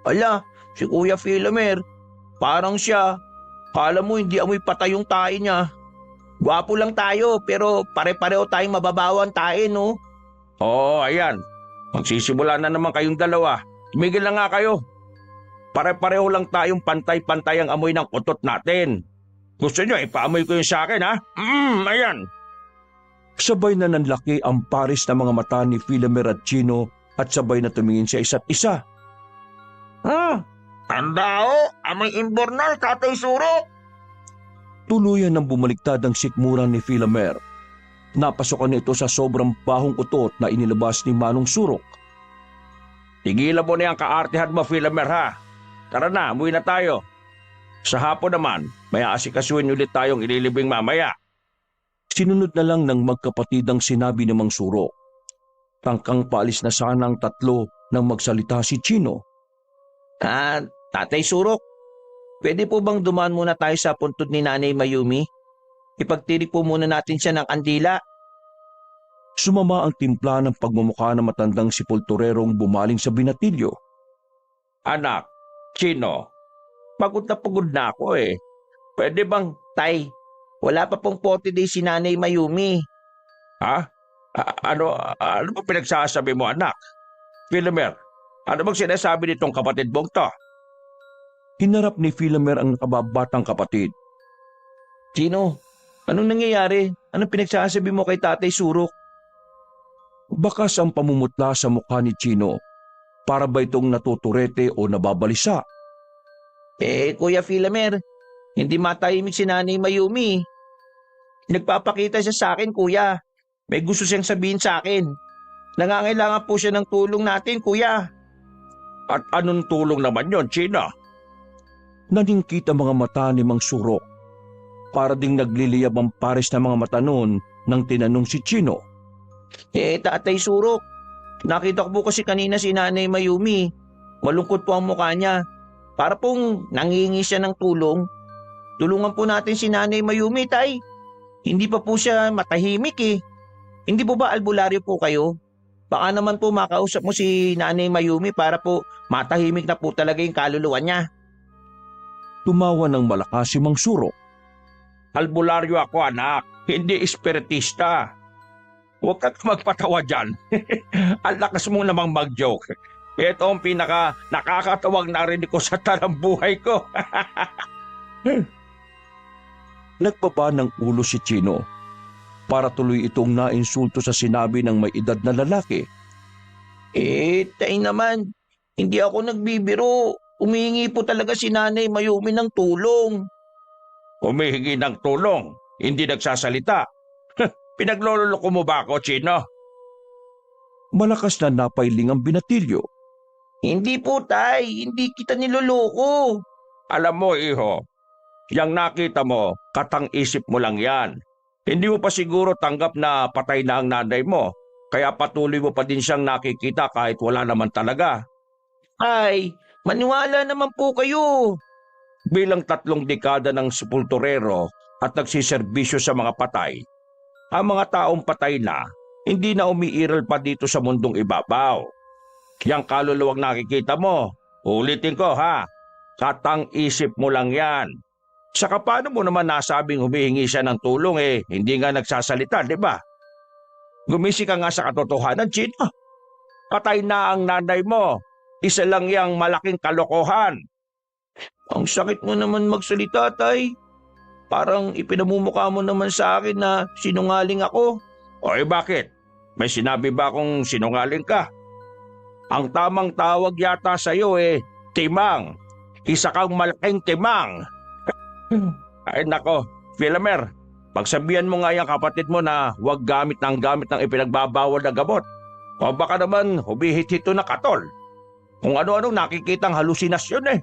[SPEAKER 2] Ala, si Kuya Philomer. Parang siya. Kala mo hindi amoy patay yung tae niya. Gwapo lang tayo pero pare-pareho tayong mababawan tae no? Oo, ayan. Magsisimula na naman kayong dalawa. Tumigil na nga kayo. Pare-pareho lang tayong pantay-pantay ang amoy ng utot natin. Gusto nyo ipaamoy ko yung sa akin ha? Ayan.
[SPEAKER 1] Sabay na nanlaki ang pares na mga mata ni Philomer at Chino at sabay na tumingin sa isa't isa.
[SPEAKER 2] Tandao, amoy imbornal, Tatay Surok.
[SPEAKER 1] Tuluyan ng bumaliktad ang sikmura ni Philomer. Napasokan nito sa sobrang bahong utot na inilabas ni Manong Surok.
[SPEAKER 2] Tigilan mo na yung kaartihan mo, Philomer ha. Tara na, umuwi na tayo. Sa hapon naman, may aasikasuhin ulit tayong ililibing mamaya.
[SPEAKER 1] Sinunod na lang ng magkapatid ang sinabi ni Mang Surok. Tangkang paalis na sana ang tatlo nang magsalita si Chino.
[SPEAKER 2] Tatay Surok, pwede po bang dumaan muna tayo sa puntod ni Nanay Mayumi? Ipagtirik po muna natin siya ng kandila.
[SPEAKER 1] Sumama ang timpla ng pagmumukha ng matandang sepulturerong bumaling sa binatilyo.
[SPEAKER 2] Anak, Chino, pagod na ako eh. Pwede bang, Tay, wala pa pong 40 days si Nanay Mayumi. Ha? Ano ba pinagsasabi mo anak? Philomer, ano bang sinasabi nitong kapatid mong to?
[SPEAKER 1] Hinarap ni Philomer ang nakababatang kapatid.
[SPEAKER 2] Chino, anong nangyayari? Anong pinagsasabi mo kay Tatay Surok?
[SPEAKER 1] Bakas ang pamumutla sa mukha ni Chino. Para ba itong natuturete o nababalisa?
[SPEAKER 2] Kuya Philomer, hindi matahimik si Nanay Mayumi. Nagpapakita siya sa akin, kuya. May gusto siyang sabihin sa akin. Nangangailangan po siya ng tulong natin, kuya. At anong tulong naman yon, Chino?
[SPEAKER 1] Naningkit ang mga mata ni Mang Surok. Para ding nagliliyab ang pares na mga mata noon nang tinanong si Chino.
[SPEAKER 2] Tatay Surok, nakita ko po kasi kanina si Nanay Mayumi. Malungkot po ang mukha niya. Para pong nangingi siya ng tulong. Tulungan po natin si Nanay Mayumi, Tay. Hindi pa po siya matahimik eh. Hindi po ba albularyo po kayo? Baka naman po makausap mo si Nanay Mayumi para po matahimik na po talaga yung kaluluwa niya.
[SPEAKER 1] Tumawa ng malakas si Mang Surok.
[SPEAKER 3] Albularyo ako anak, hindi espiritista. Huwag ka magpatawa dyan. Ang lakas mo namang mag-joke. Ito ang pinaka nakakatawag narinig ko sa tarang buhay ko.
[SPEAKER 1] Nagbaba ng ulo si Chino para tuloy itong nainsulto sa sinabi ng may edad na lalaki.
[SPEAKER 2] Tay naman, hindi ako nagbibiro. Umihingi po talaga si Nanay Mayumi ng tulong.
[SPEAKER 3] Humihingi ng tulong, hindi nagsasalita. Pinagloloko mo ba ako, Chino?
[SPEAKER 1] Malakas na napailing ang binatilyo.
[SPEAKER 2] Hindi po, Tay. Hindi kita niloloko.
[SPEAKER 3] Alam mo, iho, yang nakita mo, katang-isip mo lang yan. Hindi mo pa siguro tanggap na patay na ang nanay mo, kaya patuloy mo pa din siyang nakikita kahit wala naman talaga.
[SPEAKER 2] Ay, maniwala naman po kayo.
[SPEAKER 3] Bilang 3 dekada ng sepulturero at nagsiservisyo sa mga patay, ang mga taong patay na, hindi na umiiral pa dito sa mundong ibabaw. Yang kaluluwang nakikita mo, ulitin ko ha, katang-isip mo lang yan. Saka paano mo naman nasabing humihingi siya ng tulong hindi nga nagsasalita, di ba? Gumisi ka nga sa katotohanan, Chino. Patay na ang nanay mo. Isa lang yang malaking kalokohan.
[SPEAKER 2] Ang sakit mo naman magsalita, Tay. Parang ipinamumukha mo naman sa akin na sinungaling ako.
[SPEAKER 3] Bakit? May sinabi ba akong sinungaling ka? Ang tamang tawag yata sa iyo timang. Isa kang malaking timang. Ay nako, Philomer, pagsabihan mo nga yung kapatid mo na huwag gamit ng ipinagbabawal na gamot. O baka naman humihit-hito na katol. Kung ano-ano nakikitang halusinasyon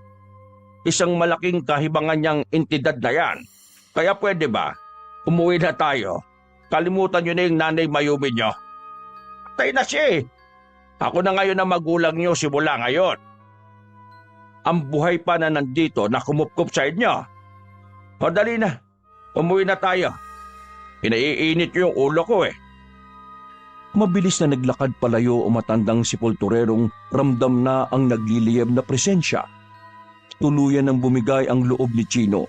[SPEAKER 3] Isang malaking kahibangan niyang entidad na yan. Kaya pwede ba, umuwi na tayo. Kalimutan niyo na yung Nanay Mayumi niyo. Patay na siya Ako na ngayon ang magulang niyo simula ngayon. Ang buhay pa na nandito na kumupkup sa inyo. O dali na, umuwi na tayo. Pinaiinit yung ulo ko
[SPEAKER 1] Mabilis na naglakad palayo o matandang sepulturerong ramdam na ang nagliliyab na presensya. Tuluyan ng bumigay ang loob ni Chino.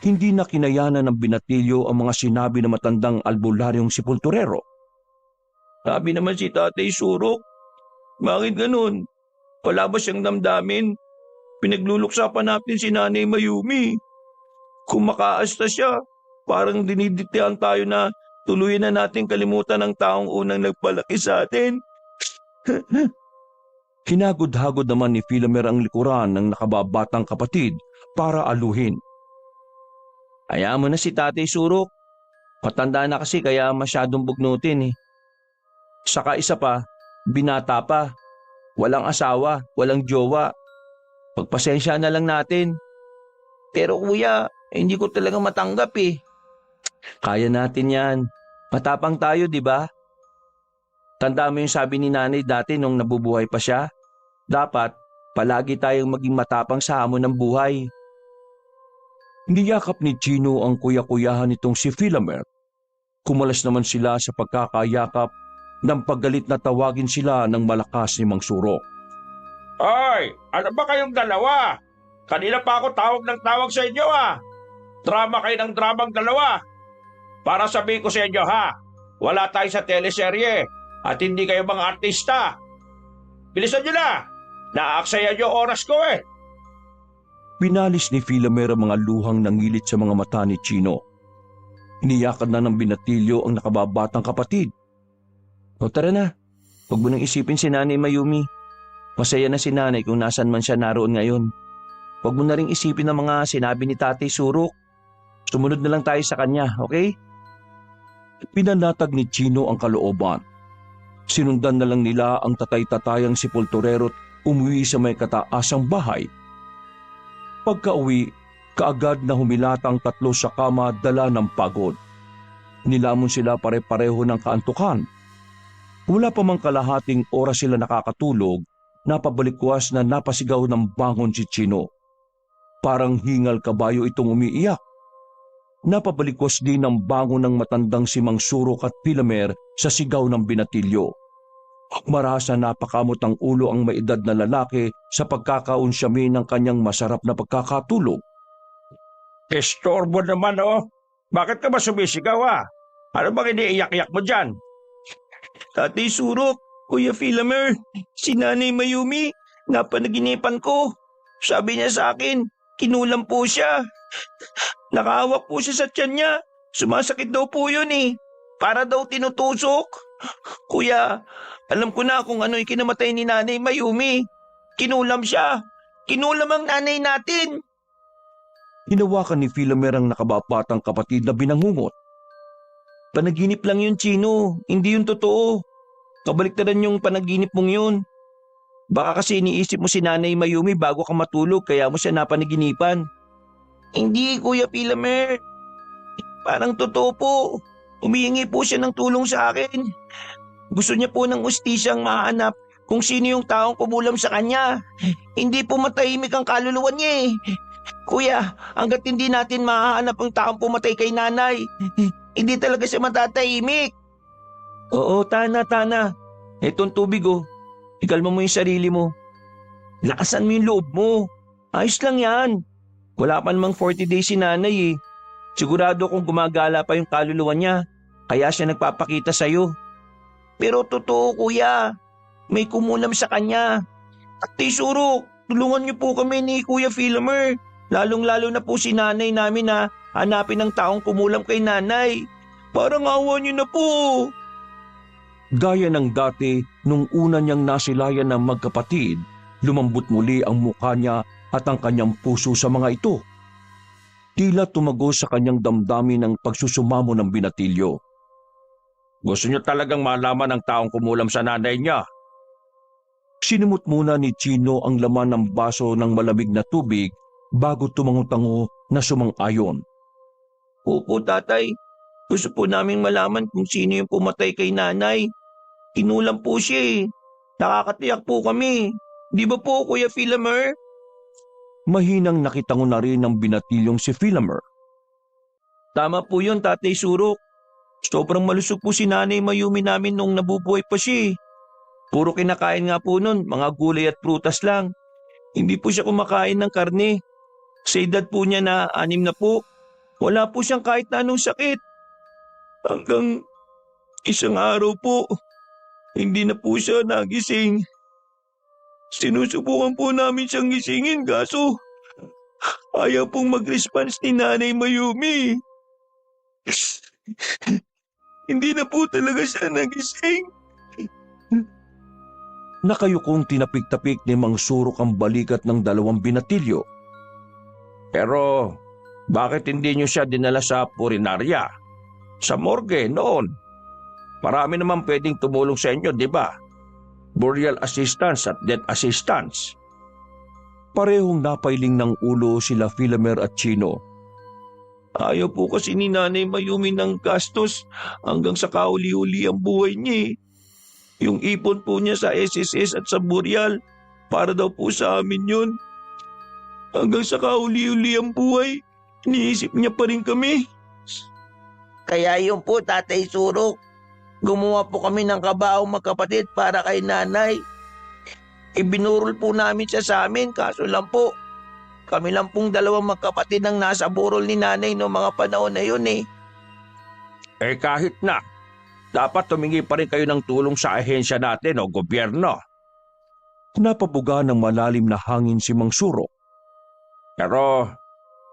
[SPEAKER 1] Hindi na kinayanan ng binatilyo ang mga sinabi ng matandang albularyong sepulturero.
[SPEAKER 2] Sabi naman si Tatay Surok, bakit ganun? Wala ba siyang damdamin? Pinagluluksapan natin si Nanay Mayumi. Kung makaasta siya, parang dinidiktahan tayo na tuluyan na natin kalimutan ng taong unang nagpalaki sa atin.
[SPEAKER 1] Hinagod-hagod naman ni Philomer ang likuran ng nakababatang kapatid para aluhin.
[SPEAKER 2] Hayaan mo na si Tatay Surok. Matanda na kasi kaya masyadong bugnutin Saka isa pa, binata pa. Walang asawa, walang jowa. Pagpasensya na lang natin. Pero kuya, hindi ko talaga matanggap Kaya natin yan. Matapang tayo, di ba? Tanda mo yung sabi ni nanay dati nung nabubuhay pa siya? Dapat, palagi tayong maging matapang sa hamon ng buhay.
[SPEAKER 1] Niyakap ni Chino ang kuya-kuyahan nitong si Philomer. Kumalas naman sila sa pagkakayakap nang paggalit na tawagin sila ng malakas ni Mang Surok.
[SPEAKER 3] Ay, ano ba kayong dalawa? Kanina pa ako tawag ng tawag sa inyo Drama kayo ng dramang dalawa. Para sabihin ko sa inyo wala tayo sa teleserye at hindi kayo mga artista. Bilisan nyo na! Naaaksaya nyo oras ko
[SPEAKER 1] Pinalis ni Philomer ang mga luhang nangilit sa mga mata ni Chino. Iniyakan na ng binatilyo ang nakababatang kapatid. O tara na, huwag mo nang isipin si Nanay Mayumi. Masaya na si Nanay kung nasan man siya naroon ngayon. Huwag mo na ring isipin ang mga sinabi ni Tatay Surok. Sumunod na lang tayo sa kanya, okay? Pinanatag ni Chino ang kalooban. Sinundan na lang nila ang tatay-tatayang sepulturero't umuwi sa may kataasang bahay. Pagka-uwi, kaagad na humilata ang tatlo sa kama dala ng pagod. Nilamon sila pare-pareho ng kaantukan. Wala pa mang kalahating oras sila nakakatulog, napabalikwas na napasigaw ng bangon si Chino. Parang hingal kabayo itong umiiyak. Napabalikwas din ang bangon ng matandang si Mang Surok at Philomer sa sigaw ng binatilyo. Marasa napakamot ang ulo ang maedad na lalaki sa pagkakaunsyamin ng kanyang masarap na pagkakatulog.
[SPEAKER 3] Estorbo naman oh. Bakit ka ba sumisigaw Ano bang iniiyak-iyak mo dyan?
[SPEAKER 2] Tatay Surok, Kuya Philomer, si Nanay Mayumi, napanaginipan ko. Sabi niya sa akin, kinulam po siya. Nakahawak po siya sa tiyan niya. Sumasakit daw po yun eh. Para daw tinutusok. Kuya, alam ko na kung ano yung kinamatay ni Nanay Mayumi. Kinulam siya. Kinulam ang nanay natin.
[SPEAKER 1] Hinawakan ni Philomer ang nakababatang kapatid na binangungot.
[SPEAKER 2] Panaginip lang yun, Chino. Hindi yun totoo. Kabaliktaran yung panaginip mong yun. Baka kasi iniisip mo si Nanay Mayumi bago ka matulog kaya mo siya napanaginipan. Hindi, Kuya Philomer. Parang totoo po. Humihingi po siya ng tulong sa akin. Gusto niya po ng ustisyang mahanap kung sino yung taong kumulam sa kanya. Hindi po matahimik ang kaluluwa niya eh. Kuya, hanggat hindi natin mahahanap ang taong pumatay kay nanay, hindi talaga siya matatahimik. Oo, Tana. Itong tubig oh. Ikalma mo yung sarili mo. Lakasan mo yung loob mo. Ayos lang yan. Wala pa namang 40 days si nanay eh. Sigurado kung gumagala pa yung kaluluwa niya, kaya siya nagpapakita sa'yo. Pero totoo kuya, may kumulam sa kanya. At Surok, tulungan niyo po kami ni Kuya Philomer. Lalong-lalo na po si nanay namin na hanapin ang taong kumulam kay nanay. Parang awa niyo na po.
[SPEAKER 1] Gaya ng dati nung una niyang nasilayan ng magkapatid, lumambot muli ang mukha niya at ang kanyang puso sa mga ito. Tila tumago sa kanyang damdamin ng pagsusumamo ng binatilyo.
[SPEAKER 3] Gusto niyo talagang malaman ang taong kumulam sa nanay niya?
[SPEAKER 1] Sinimot muna ni Chino ang laman ng baso ng malamig na tubig bago tumango-tango na sumang-ayon.
[SPEAKER 2] Opo tatay, gusto po naming malaman kung sino yung pumatay kay nanay. Kinulam po siya eh. Nakakatiyak po kami. Di ba po Kuya Philomer?
[SPEAKER 1] Mahinang nakitango na rin ng binatilyong si Philomer.
[SPEAKER 2] Tama po yun Tatay Surok. Sobrang malusog po si Nanay Mayumi namin nung nabubuhay pa siya eh. Puro kinakain nga po nun, mga gulay at prutas lang. Hindi po siya kumakain ng karne. Sa edad po niya na 6 na po, wala po siyang kahit na anong sakit. Hanggang isang araw po, hindi na po siya nagising. Sinusubukan po namin siyang gisingin kaso ayaw pong mag-response ni Nanay Mayumi. Hindi na po talaga siya nagising.
[SPEAKER 1] Nakayukong tinapik-tapik ni Mang Surok ang balikat ng dalawang binatilyo.
[SPEAKER 3] Pero bakit hindi niyo siya dinala sa purinarya? Sa morgue noon. Marami naman pwedeng tumulong sa inyo, di ba? Burial assistance at death assistance.
[SPEAKER 1] Parehong napailing ng ulo sila Philomer at Chino.
[SPEAKER 2] Ayaw po kasi ni Nanay Mayumi ng gastos hanggang sa kauli-uli ang buhay niya eh. Yung ipon po niya sa SSS at sa burial, para daw po sa amin yun. Hanggang sa kauli-uli ang buhay, iniisip niya pa rin kami. Kaya yun po Tatay Surok, gumawa po kami ng kabaong magkapatid para kay nanay. Ibinurol po namin siya sa amin kaso lang po, kami lang pong dalawang magkapatid ang nasa burol ni nanay noong mga panahon na yun eh.
[SPEAKER 3] Eh kahit na, dapat tumingi pa rin kayo ng tulong sa ahensya natin o gobyerno.
[SPEAKER 1] Napabuga ng malalim na hangin si Mang Surok.
[SPEAKER 3] Pero,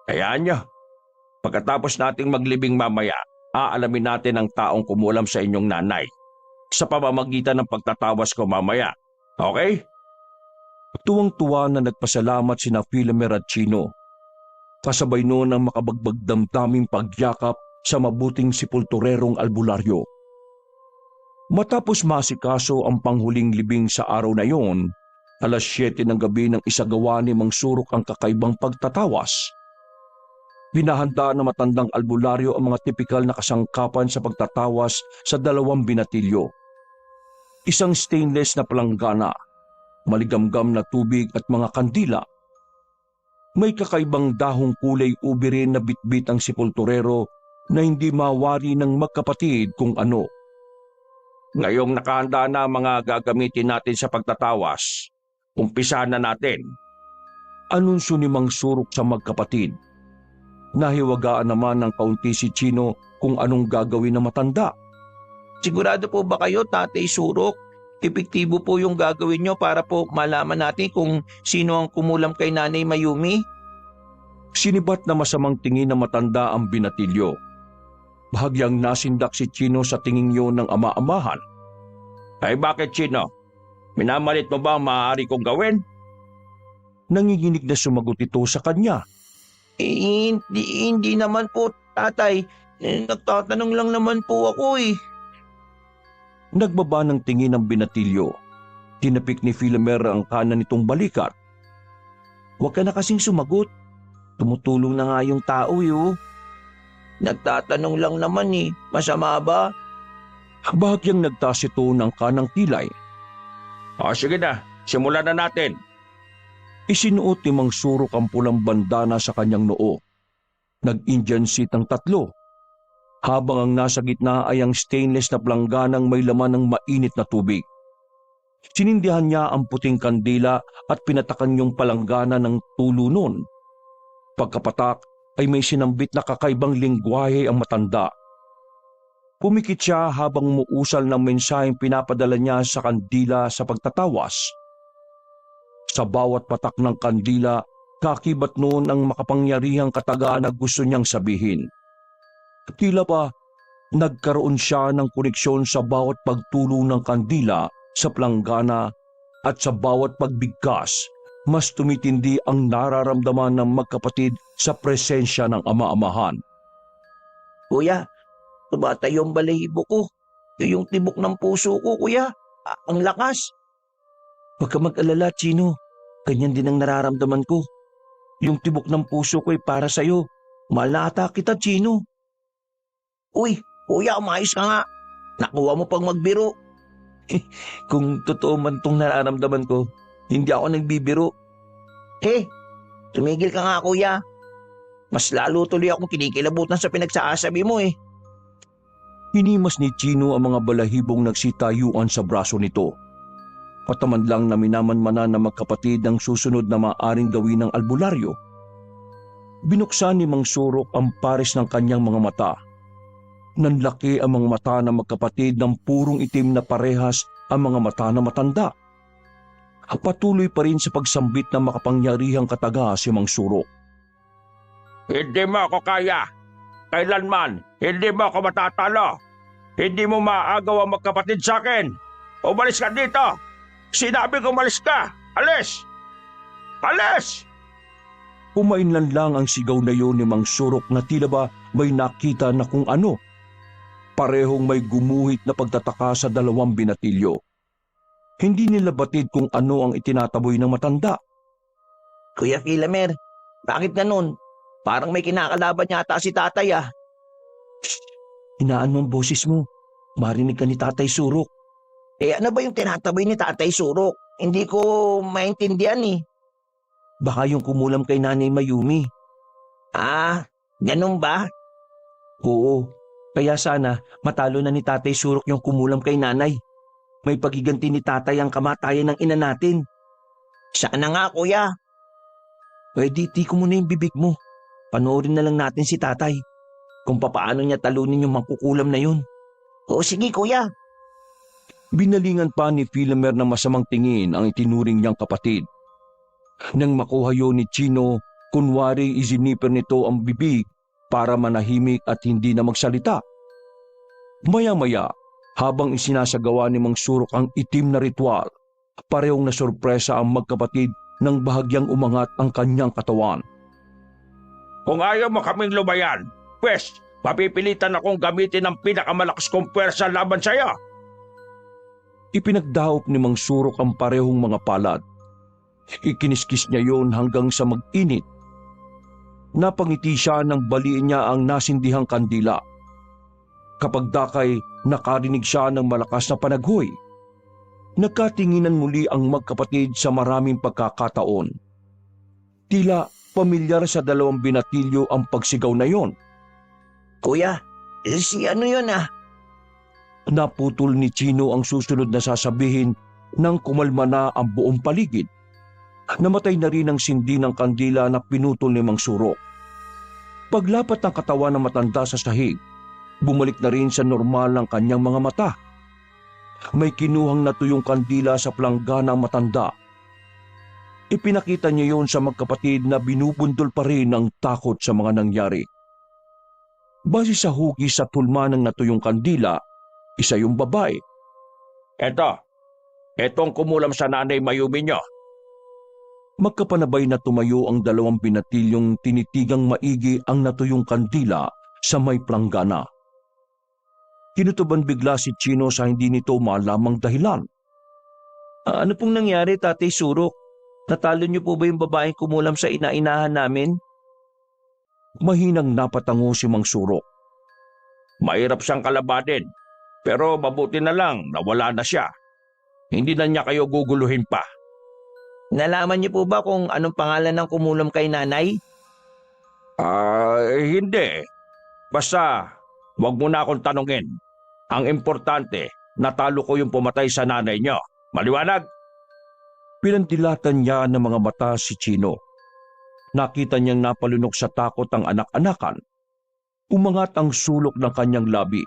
[SPEAKER 3] hayaan niyo. Pagkatapos nating maglibing mamaya, aalamin natin ang taong kumulam sa inyong nanay sa pamamagitan ng pagtatawas ko mamaya. Okay?
[SPEAKER 1] Tuwang-tuwa na nagpasalamat sina Philomer at Chino. Kasabay noon ang makabagbag damdaming pagyakap sa mabuting sepulturerong albularyo. Matapos masikaso ang panghuling libing sa araw na yon, 7:00 ng gabi nang isagawa ni Mang Surok ang kakaibang pagtatawas. Pinahanda na matandang albularyo ang mga tipikal na kasangkapan sa pagtatawas sa dalawang binatilyo. Isang stainless na palanggana, maligamgam na tubig at mga kandila. May kakaibang dahong kulay ube rin na bitbit ang sepulturero na hindi mawari ng magkapatid kung ano.
[SPEAKER 3] Ngayong nakahanda na ang mga gagamitin natin sa pagtatawas, umpisahan na natin.
[SPEAKER 1] Anunsyo ni Mang Surok sa magkapatid. Nahiwagaan naman ng kaunti si Chino kung anong gagawin ng matanda.
[SPEAKER 2] Sigurado po ba kayo, Tatay Surok? Epektibo po yung gagawin nyo para po malaman natin kung sino ang kumulam kay Nanay Mayumi?
[SPEAKER 1] Sinibat na masamang tingin ng matanda ang binatilyo. Bahagyang nasindak si Chino sa tingin yun ng ama-amahan.
[SPEAKER 3] Ay bakit, Chino? Minamalit mo ba ang maaari kong gawin?
[SPEAKER 1] Nanginginig na sumagot ito sa kanya.
[SPEAKER 2] Hindi naman po, Tatay. Nagtatanong lang naman po ako eh.
[SPEAKER 1] Nagbaba ng tingin ng binatilyo. Tinapik ni Philomer ang kanan nitong balikat.
[SPEAKER 2] Huwag ka na kasing sumagot. Tumutulong na nga yung tao eh oh. Nagtatanong lang naman eh. Masama ba?
[SPEAKER 1] Bahagyang nagtaas ito ng kanang kilay.
[SPEAKER 3] O sige na, simulan na natin.
[SPEAKER 1] Isinuot ni Mang Surok ang pulang bandana sa kanyang noo. Nag-Indian seat ang tatlo. Habang ang nasa gitna ay ang stainless na plangganang may laman ng mainit na tubig. Sinindihan niya ang puting kandila at pinatakan yung palanggana ng tulo nun. Pagkapatak ay may sinambit na kakaibang lingwahe ang matanda. Pumikit siya habang umuusal ng mensaheng pinapadala niya sa kandila sa pagtatawas. Sa bawat patak ng kandila, kakibat noon ang makapangyarihang katagaan na gusto niyang sabihin. Tila ba nagkaroon siya ng koneksyon sa bawat pagtulo ng kandila sa planggana at sa bawat pagbigkas, mas tumitindi ang nararamdaman ng magkapatid sa presensya ng ama-amahan.
[SPEAKER 2] Kuya, tumatay yung balahibo ko. Yung tibok ng puso ko, kuya. Ang lakas. Huwag ka mag-alala, Chino. Ganyan din ang nararamdaman ko. Yung tibok ng puso ko ay para sa'yo. Mahal na ata kita, Chino. Uy, kuya, umayos ka nga. Nakuha mo pang magbiro. Kung totoo man tong nararamdaman ko, hindi ako nagbibiro. Tumigil ka nga, kuya. Mas lalo tuloy akong kinikilabutan sa pinagsasabi mo eh.
[SPEAKER 1] Hinimas ni Chino ang mga balahibong nagsitayuan sa braso nito. Pataman lang na minamanmanan na magkapatid ang susunod na maaaring gawin ng albularyo. Binuksan ni Mang Surok ang pares ng kanyang mga mata. Nanlaki ang mga mata ng magkapatid ng purong itim na parehas ang mga mata na matanda. Patuloy pa rin sa pagsambit ng makapangyarihang kataga si Mang Surok.
[SPEAKER 3] Hindi mo ako kaya. Kailanman, hindi mo ako matatalo. Hindi mo maaagaw ang magkapatid sa akin. Umalis ka dito. Sinabi ko umalis ka. Alis! Alis!
[SPEAKER 1] Umainlan lang ang sigaw na yun ni Mang Surok na tila ba may nakita na kung ano. Parehong may gumuhit na pagtataka sa dalawang binatilyo. Hindi nila batid kung ano ang itinataboy ng matanda.
[SPEAKER 2] Kuya Philomer, bakit ganun? Parang may kinakalaban yata si tatay ah. Hinaan mo ang boses mo. Marinig ka ni Tatay Surok. Ano ba yung tinataboy ni Tatay Surok? Hindi ko maintindihan eh. Baka yung kumulam kay Nanay Mayumi. Ganun ba? Oo, kaya sana matalo na ni Tatay Surok yung kumulam kay Nanay. May pagiganti ni Tatay ang kamatayan ng ina natin. Sana nga, kuya. Pwede, tiko mo na yung bibig mo. Panoorin na lang natin si Tatay kung papaano niya talunin yung mangkukulam na yun. Oo, sige, kuya.
[SPEAKER 1] Binalingan pa ni Philomer na masamang tingin ang itinuring niyang kapatid. Nang makuha yun ni Chino, kunwari isinipir nito ang bibig para manahimik at hindi na magsalita. Maya-maya, habang isinasagawa ni Mang Surok ang itim na ritual, parehong nasurpresa ang magkapatid nang bahagyang umangat ang kanyang katawan.
[SPEAKER 3] Kung ayaw mo kaming lumayan, pwes, mapipilitan akong gamitin ang pinakamalakas kong pwersa laban sa'yo.
[SPEAKER 1] Ipinagdaop ni Mang Surok ang parehong mga palad. Ikiniskis niya yon hanggang sa mag-init. Napangiti siya nang baliin niya ang nasindihang kandila. Kapag dakay, nakarinig siya ng malakas na panaghoy. Nagkatinginan muli ang magkapatid sa maraming pagkakataon. Tila pamilyar sa dalawang binatilyo ang pagsigaw na yon.
[SPEAKER 2] Kuya, si ano yun ah?
[SPEAKER 1] Naputol ni Chino ang susunod na sasabihin nang kumalma na ang buong paligid. Namatay na rin ang sindi ng kandila na pinutol ni Mang Surok. Paglapat ng katawan ng matanda sa sahig, bumalik na rin sa normal ang kanyang mga mata. May kinuhang natuyong kandila sa planggana ang matanda. Ipinakita niya yon sa magkapatid na binubundol pa rin ang takot sa mga nangyari. Base sa hugis sa tulma ng natuyong kandila, isa yung babae.
[SPEAKER 3] Etong kumulam sa Nanay Mayumi nyo.
[SPEAKER 1] Magkapanabay na tumayo ang dalawang binatilyong tinitigang maigi ang natuyong kandila sa may planggana. Kinutuban bigla si Chino sa hindi nito malamang dahilan.
[SPEAKER 2] Ano pong nangyari, Tatay Surok? Natalo niyo po ba yung babaeng kumulam sa inainahan namin?
[SPEAKER 1] Mahinang napatango si Mang Surok.
[SPEAKER 3] Mahirap siyang kalabanin, pero mabuti na lang nawala na siya. Hindi na niya kayo guguluhin pa.
[SPEAKER 2] Nalaman niyo po ba kung anong pangalan ng kumulam kay nanay?
[SPEAKER 3] Hindi. Basta, wag mo na akong tanungin. Ang importante, natalo ko yung pumatay sa nanay niyo. Maliwanag?
[SPEAKER 1] Pinandilatan niya ng mga mata si Chino. Nakita niyang napalunok sa takot ang anak-anakan. Umangat ang sulok ng kanyang labi.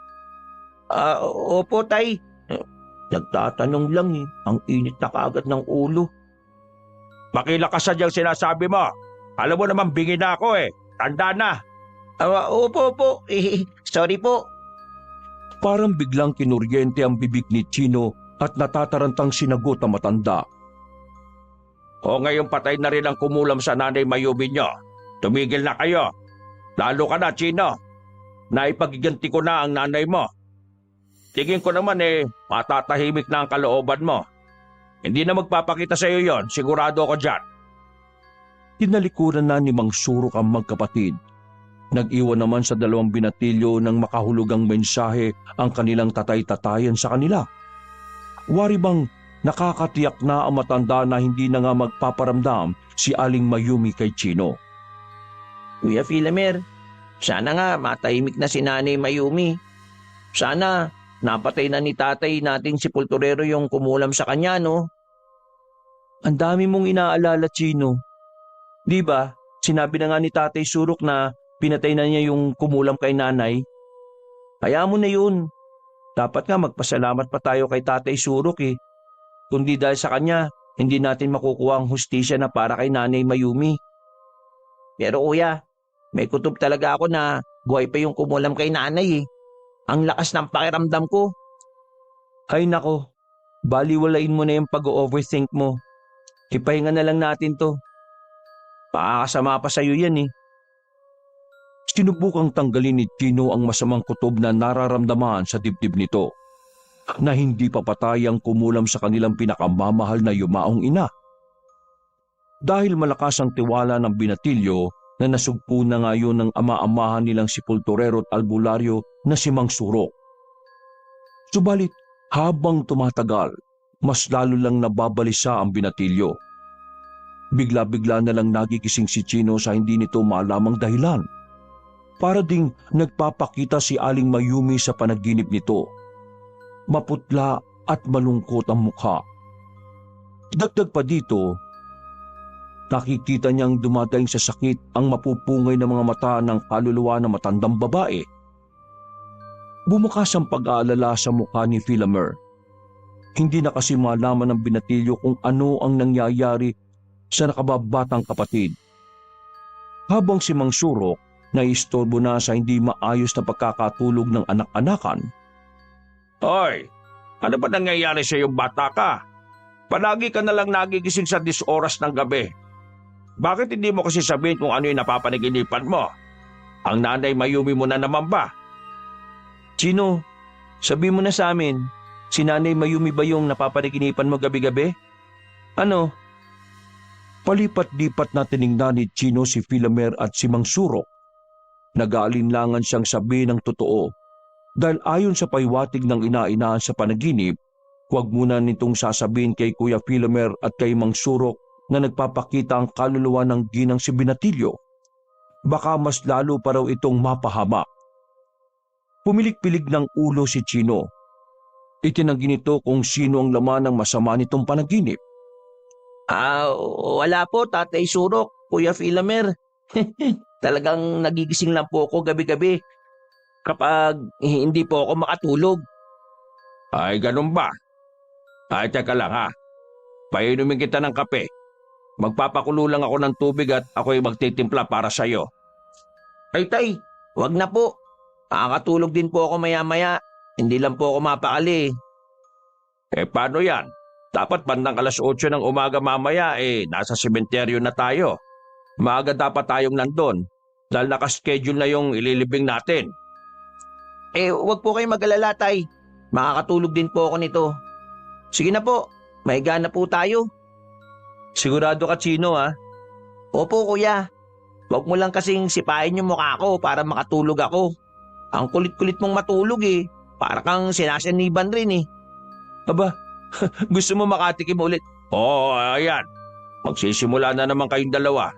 [SPEAKER 2] Opo, Tay. Nagtatanong lang eh. Ang init na kaagad ng ulo.
[SPEAKER 3] Makilakasan yung sinasabi mo. Alam mo naman bingi na ako eh. Tanda na.
[SPEAKER 2] Opo. Sorry po.
[SPEAKER 1] Parang biglang kinuryente ang bibig ni Chino at natatarantang sinagot ang matanda.
[SPEAKER 3] O ngayon patay na rin ang kumulam sa Nanay Mayumi nyo. Tumigil na kayo. Lalo ka na, Chino. Naipagiganti ko na ang nanay mo. Tingin ko naman matatahimik na ang kalooban mo. Hindi na magpapakita sa iyo yon, sigurado ako dyan.
[SPEAKER 1] Tinalikuran na ni Mang Surok ang magkapatid. Nag-iwan naman sa dalawang binatilyo ng makahulugang mensahe ang kanilang tatay-tatayan sa kanila. Wari bang nakakatiyak na ang matanda na hindi na nga magpaparamdam si Aling Mayumi kay Chino.
[SPEAKER 2] Kuya Philomer, sana nga matahimik na si Nanay Mayumi. Sana napatay na ni tatay nating sepulturero yung kumulam sa kanya, no? Ang dami mong inaalala, Chino. Di ba, sinabi na nga ni Tatay Surok na pinatay na niya yung kumulam kay nanay. Kaya mo na yun. Dapat nga magpasalamat pa tayo kay Tatay Surok eh. Kundi dahil sa kanya, hindi natin makukuha ang hustisya na para kay Nanay Mayumi. Pero kuya, may kutob talaga ako na buhay pa yung kumulam kay nanay eh. Ang lakas ng pakiramdam ko. Ay nako, baliwalain mo na yung pag-overthink mo. Ipahinga na lang natin to. Pakakasama pa sa'yo yan eh.
[SPEAKER 1] Sinubukang tanggalin ni Chino ang masamang kutob na nararamdaman sa dibdib nito, na hindi papatay ang kumulam sa kanilang pinakamamahal na yumaong ina. Dahil malakas ang tiwala ng binatilyo na nasugpo na ngayon ng ama-amahan nilang sepulturero at albularyo na si Mang Surok. Subalit habang tumatagal, mas lalo lang nababalisa ang binatilyo. Bigla-bigla na lang nagigising si Chino sa hindi nito malamang dahilan. Para ding nagpapakita si Aling Mayumi sa panaginip nito. Maputla at malungkot ang mukha. Dagdag pa dito, nakikita niyang dumadaing sa sakit ang mapupungay na mga mata ng kaluluwa na matandang babae. Bumukas ang pag-aalala sa mukha ni Philomer. Hindi na kasi malaman ng binatilyo kung ano ang nangyayari sa nakababatang kapatid. Habang si Mang Surok naistorbo na sa hindi maayos na pagkakatulog ng anak-anakan.
[SPEAKER 3] Hoy, ano ba nangyayari sa iyong bata ka? Palagi ka na lang nagigising sa 10 oras ng gabi. Bakit hindi mo kasi sabihin kung ano yung napapanaginipan mo? Ang Nanay Mayumi mo na naman ba?
[SPEAKER 2] Chino, sabi mo na sa amin, si Nanay Mayumi ba yung napapanaginipan mo gabi-gabi? Ano?
[SPEAKER 1] Palipat-lipat na tiningnan ni Chino si Philomer at si Mang Surok. Nag-aalinlangan siyang sabihin ng totoo dahil ayon sa paywatig ng ina-inahan sa panaginip, huwag muna nitong sasabihin kay Kuya Philomer at kay Mang Surok na nagpapakita ang kaluluwa ng ginang si Binatilyo. Baka mas lalo pa raw itong mapahamak. Pumilik-pilig ng ulo si Chino. Itinanggi nito kung sino ang laman ng masama nitong panaginip.
[SPEAKER 2] Wala po, Tatay Surok, Kuya Philomer. Talagang nagigising lang po ako gabi-gabi kapag hindi po ako makatulog.
[SPEAKER 3] Ay, ganun ba? Ay, teka lang ha. Painumin kita ng kape. Magpapakulo lang ako ng tubig at ako'y magtitimpla para sa'yo.
[SPEAKER 2] Ay, Tay, wag na po. Makakatulog din po ako maya-maya. Hindi lang po ako mapakali.
[SPEAKER 3] Paano yan? Dapat bandang 8:00 ng umaga mamaya nasa sementeryo na tayo. Maaga dapat tayong nandun dahil nakaschedule na yung ililibing natin.
[SPEAKER 2] Wag po kayong mag-alala, Tay. Makakatulog din po ako nito. Sige na po, mahiga na po tayo.
[SPEAKER 1] Sigurado ka, Chino, ha?
[SPEAKER 2] Opo, Kuya. Wag mo lang kasing sipain yung mukha ko para makatulog ako. Ang kulit-kulit mong matulog eh. Para kang sinasaniban rin eh.
[SPEAKER 1] Aba, gusto mo makatikim ulit?
[SPEAKER 3] Oo, ayan. Magsisimula na naman kayong dalawa.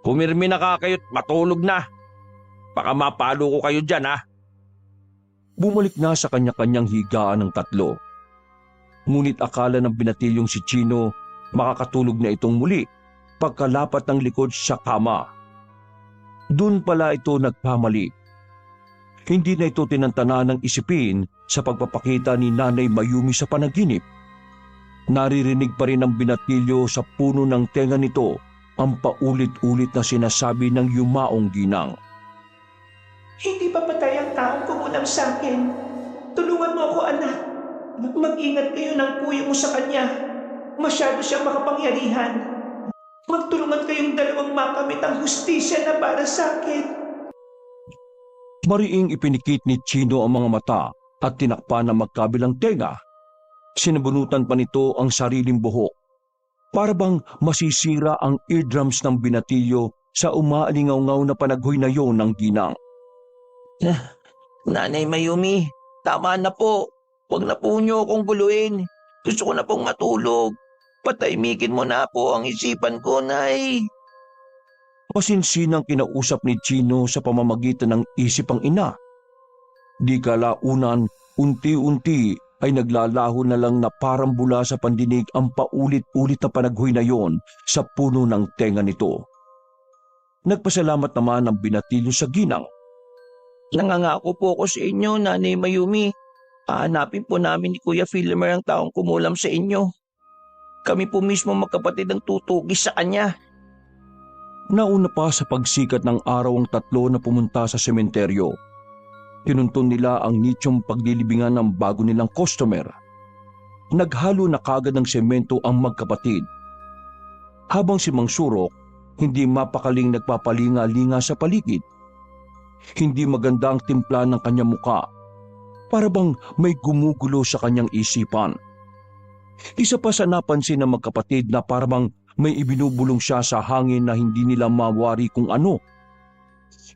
[SPEAKER 3] Pumirmi na kayo't matulog na. Baka mapalo ko kayo dyan ha.
[SPEAKER 1] Bumalik na sa kanya-kanyang higaan ng tatlo. Ngunit akala ng binatilyong si Chino makakatulog na itong muli pagkalapat ng likod sa kama. Doon pala ito nagkamali. Hindi na ito tinantana ng isipin sa pagpapakita ni Nanay Mayumi sa panaginip. Naririnig pa rin ng binatilyo sa puno ng tenga nito ang paulit-ulit na sinasabi ng yumaong ginang.
[SPEAKER 4] Hindi pa patay ang taong kumulam sa akin. Tulungan mo ako, anak. Mag-ingat kayo ng kuya mo sa kanya. Masyado siyang makapangyarihan. Magtulungan kayong dalawang makamit ang hustisya na para sa akin.
[SPEAKER 1] Mariing ipinikit ni Chino ang mga mata at tinakpan ng magkabilang tenga. Sinabunutan pa nito ang sariling buhok. Para bang masisira ang eardrums ng binatilyo sa umaalingaw-ngaw na panaghoy na yon ng ginang.
[SPEAKER 2] Nanay Mayumi, tama na po. Huwag na po niyo akong guluhin. Gusto ko na pong matulog. Patahimikin mo na po ang isipan ko, Nay.
[SPEAKER 1] Masinsinang kinausap ni Chino sa pamamagitan ng isip ang ina. Di kalaunan, unti-unti ay naglalaho na lang na parang bula sa pandinig ang paulit-ulit na panaghoy na yon sa puno ng tenga nito. Nagpasalamat naman ang binatilyo sa ginang.
[SPEAKER 2] Nangangako po ako sa inyo, Nanay Mayumi. Hahanapin po namin ni Kuya Philomer ang taong kumulam sa inyo. Kami po mismo magkapatid ang tutugis sa kanya.
[SPEAKER 1] Nauna pa sa pagsikat ng araw ang tatlo na pumunta sa sementeryo. Tinuntun nila ang nityong paglilibingan ng bago nilang customer. Naghalo na kagad ng semento ang magkapatid. Habang si Mang Surok, hindi mapakaling nagpapalinga-linga sa paligid. Hindi maganda ang timpla ng kanyang muka. Para bang may gumugulo sa kanyang isipan. Isa pa sa napansin ng magkapatid na para bang may ibinubulong siya sa hangin na hindi nila mawari kung ano.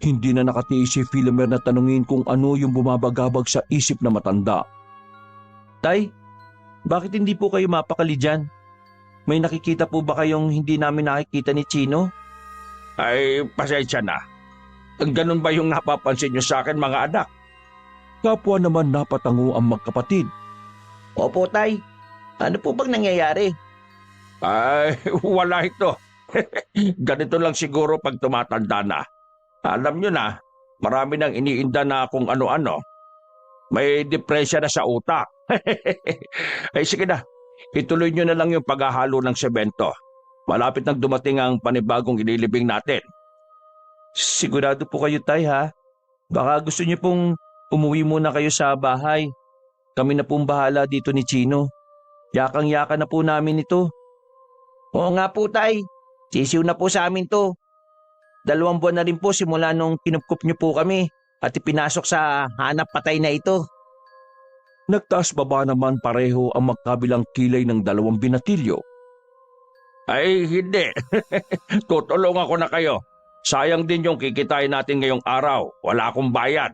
[SPEAKER 1] Hindi na nakatiis si Philomer na tanungin kung ano yung bumabagabag sa isip na matanda.
[SPEAKER 2] Tay, bakit hindi po kayo mapakali dyan? May nakikita po ba kayong hindi namin nakikita ni Chino?
[SPEAKER 3] Ay, pasensya na. Ganun ba yung napapansin nyo sa akin mga anak?
[SPEAKER 1] Kapwa naman napatango ang magkapatid.
[SPEAKER 2] Opo, Tay. Ano po bang nangyayari?
[SPEAKER 3] Ay, wala ito. Ganito lang siguro pag tumatanda na. Alam nyo na, marami nang iniinda na kung ano-ano. May depresya na sa utak. Ay sige na, ituloy nyo na lang yung paghahalo ng semento. Malapit nang dumating ang panibagong ililibing natin.
[SPEAKER 2] Sigurado po kayo, Tay, ha? Baka gusto niyo pong umuwi muna kayo sa bahay. Kami na pong bahala dito ni Chino. Yakang-yaka na po namin ito. Oo nga po, Tay. Sisiw na po sa amin to. 2 buwan na rin po simula nung kinupkup niyo po kami at ipinasok sa hanap patay na ito.
[SPEAKER 1] Nagtaas baba naman pareho ang magkabilang kilay ng dalawang binatilyo.
[SPEAKER 3] Ay, hindi. Tutulungan ko na kayo. Sayang din yung kikitain natin ngayong araw. Wala akong bayad.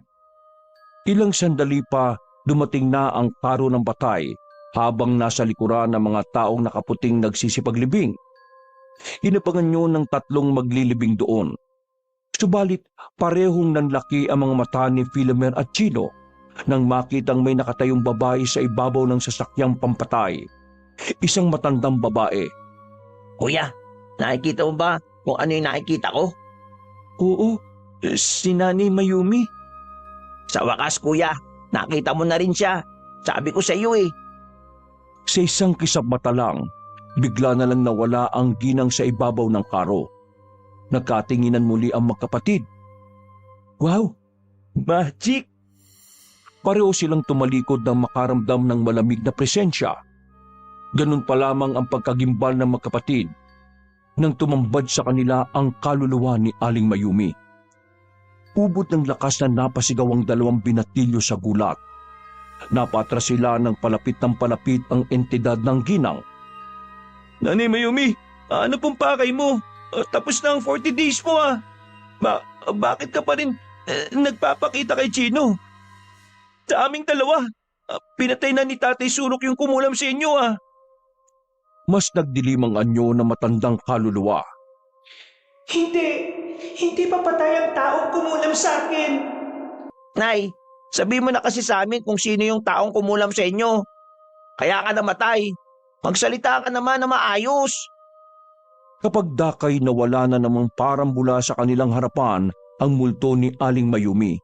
[SPEAKER 1] Ilang sandali pa dumating na ang karo ng patay habang nasa likuran ng mga taong nakaputing nagsisipaglibing. Inabangan nyo ng 3 maglilibing doon. Subalit parehong nanlaki ang mga mata ni Philomer at Chino nang makitang may nakatayong babae sa ibabaw ng sasakyang pampatay. Isang matandang babae.
[SPEAKER 2] Kuya, nakikita mo ba kung ano yung nakikita ko?
[SPEAKER 1] Oo, si Nanay Mayumi.
[SPEAKER 2] Sa wakas kuya, nakita mo na rin siya. Sabi ko sa iyo eh.
[SPEAKER 1] Sa isang kisap mata lang, bigla na lang nawala ang ginang sa ibabaw ng karo. Nagkatinginan muli ang magkapatid. Wow! Magic! Pareho silang tumalikod nang makaramdam ng malamig na presensya. Ganun pa lamang ang pagkagimbal ng magkapatid nang tumambad sa kanila ang kaluluwa ni Aling Mayumi. Ubod ng lakas na napasigaw ang dalawang binatilyo sa gulat. Napatras sila ng palapit ang entidad ng ginang. Nanay Mayumi, ano pong pakay mo? Tapos na ang 40 days mo ah. Bakit ka pa rin nagpapakita kay Chino? Sa aming dalawa, pinatay na ni Tatay Surok yung kumulam sa inyo ah. Mas nagdilim ang anyo ng matandang kaluluwa.
[SPEAKER 4] Hindi pa patay ang taong kumulam sa akin.
[SPEAKER 2] Nay, sabi mo na kasi sa amin kung sino yung taong kumulam sa inyo. Kaya ka namatay. Magsalita ka naman na maayos.
[SPEAKER 1] Kapag dakay nawala na namang parang bula sa kanilang harapan ang multo ni Aling Mayumi.